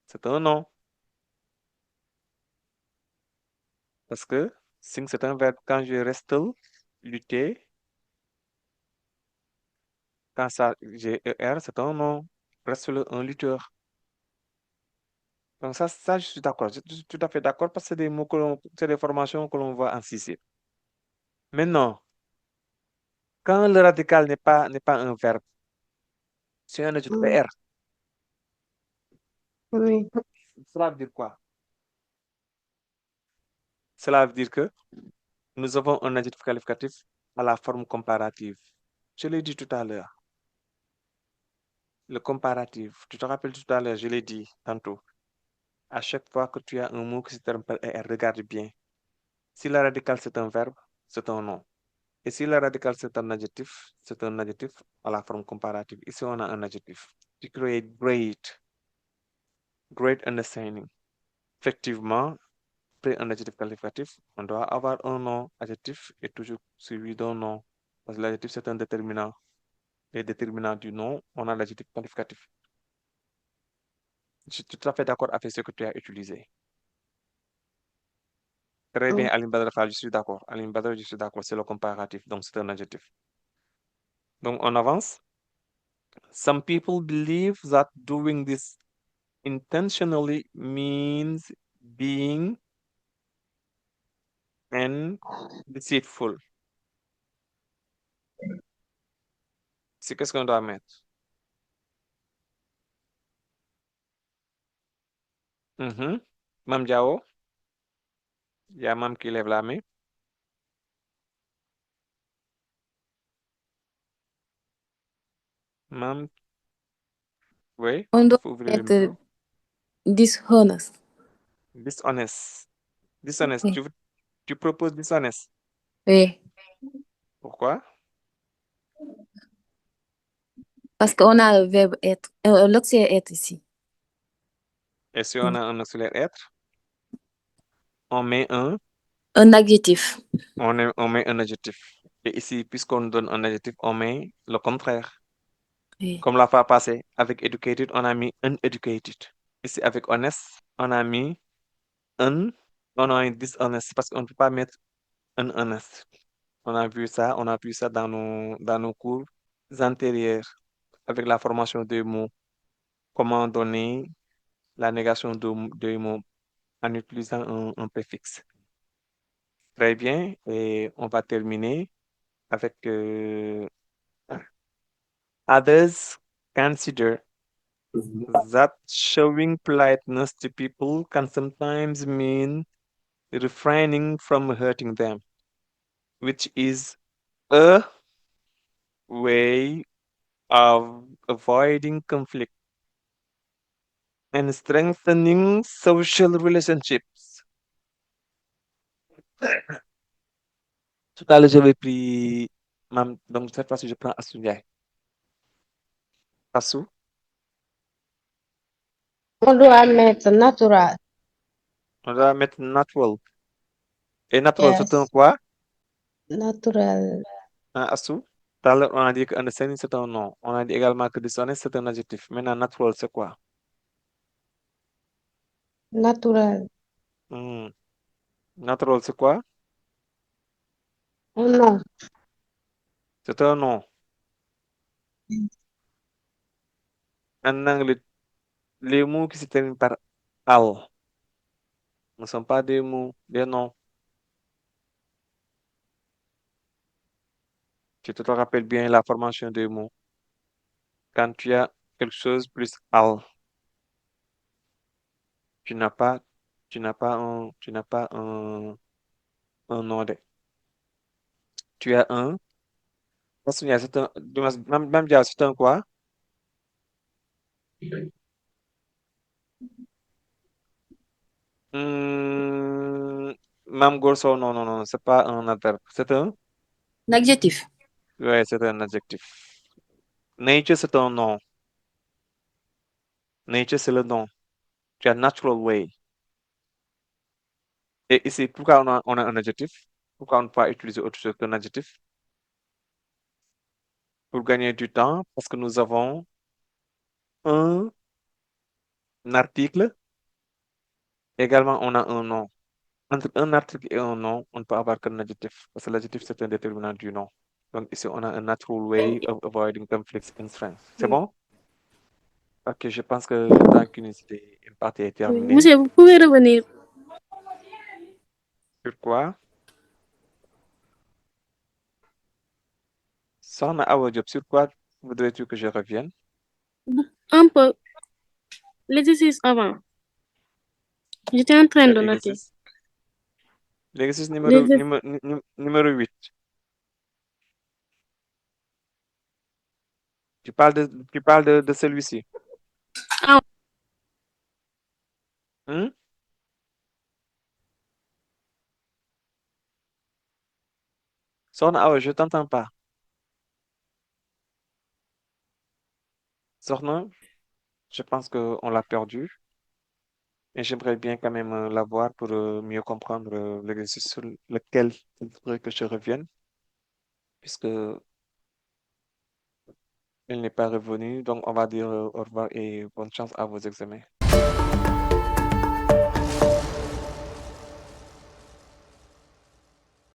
c'est un nom. Parce que sing, c'est un verbe. Quand je reste, lutter, quand ça, j'ai er, c'est un nom. Reste un lutteur. Donc ça, je suis d'accord. Je suis tout à fait d'accord parce que c'est des mots c'est des formations que l'on voit en sixième. Maintenant, quand le radical n'est pas un verbe, c'est un adjectif Mm. R. Oui. Cela veut dire quoi? Cela veut dire que nous avons un adjectif qualificatif à la forme comparative. Je l'ai dit tout à l'heure. Le comparatif, tu te rappelles tout à l'heure, je l'ai dit tantôt. À chaque fois que tu as un mot qui se termine par ER, regarde bien. Si le radical c'est un verbe, c'est un nom. Et si le radical c'est un adjectif à la forme comparative. Ici, on a un adjectif. To create great understanding. Effectivement, après un adjectif qualificatif, on doit avoir un nom. Adjectif est toujours suivi d'un nom. Parce que l'adjectif, c'est un déterminant. Les déterminants du nom, on a l'adjectif qualificatif. Je suis tout à fait d'accord avec ce que tu as utilisé. Très bien, Aline Badr Fall, je suis d'accord. Aline Badr, je suis d'accord, c'est le comparatif, donc c'est un adjectif. Donc, on avance. Some people believe that doing this intentionally means being and deceitful. C'est qu'est-ce qu'on doit mettre? Mam Diao, il y a Mam qui lève la main. Mam, oui, On il doit faut ouvrir le mettre micro. dishonest. Dishonest. Dishonest, Oui. tu proposes dishonest. Oui. Pourquoi? Parce qu'on a le verbe être, l'auxiliaire être ici. Et si on a un auxiliaire être, on met Un adjectif. on met un adjectif. Et ici, puisqu'on donne un adjectif, on met le contraire. Oui. Comme la fois passée, avec educated, on a mis uneducated. Ici, avec honest, on a mis un, on a mis dishonest parce qu'on ne peut pas mettre un honest. On a vu ça dans nos cours antérieurs avec la formation de mots. Comment donner la négation de mots en utilisant un préfixe. Très bien. Et on va terminer avec others consider that showing politeness to people can sometimes mean refraining from hurting them, which is a way of avoiding conflict and strengthening social relationships. Tout à l'heure, j'avais pris donc cette fois-ci, je prends Assou Ndiaye. Assou, On doit mettre natural. on doit mettre natural. Et natural, c'est un Yes. quoi? Natural. Un Assou? Tout à l'heure, on a dit que understanding, c'est un nom. On a dit également que dishonest, c'est un adjectif. Maintenant, natural, c'est quoi? Natural. Hmm. Natural, c'est quoi? Un nom. C'est un nom. En anglais, les mots qui se terminent par al ne sont pas des mots, des noms. Tu te rappelles bien la formation des mots. Quand tu as quelque chose plus al, tu n'as pas, tu n'as pas un nom de. Tu as un. C'est un, même dire, c'est un quoi? Hmm, Mam Gorso, non, non, non, c'est pas un adverbe. C'est un? L'adjectif. Ouais, c'est un adjectif. Nature, c'est un nom. Nature, c'est le nom. Tu as natural way. Et ici, pourquoi on a un adjectif? Pourquoi on ne peut pas utiliser autre chose qu'un adjectif? Pour gagner du temps, parce que nous avons un article. Également, on a un nom. Entre un article et un nom, on ne peut avoir qu'un adjectif, parce que l'adjectif, c'est un déterminant du nom. Donc ici, on a un natural way of avoiding conflicts in strength. C'est bon? Ok, je pense que le temps qu'une idée impartie est terminé. Monsieur, vous pouvez revenir. Sur quoi? Soxna Awa Diop, sur quoi voudrais-tu que je revienne? Un peu. L'exercice avant. J'étais en train Quel de noter. exercice? L'exercice L'exercice. numéro 8. Tu parles de celui-ci. Ah, Hmm? Soxna Awa, je t'entends pas. Soxna, je pense qu'on l'a perdu. Et j'aimerais bien quand même la voir pour mieux comprendre l'exercice sur lequel il faudrait que je revienne, puisque elle n'est pas revenue. Donc, on va dire au revoir et bonne chance à vos examens.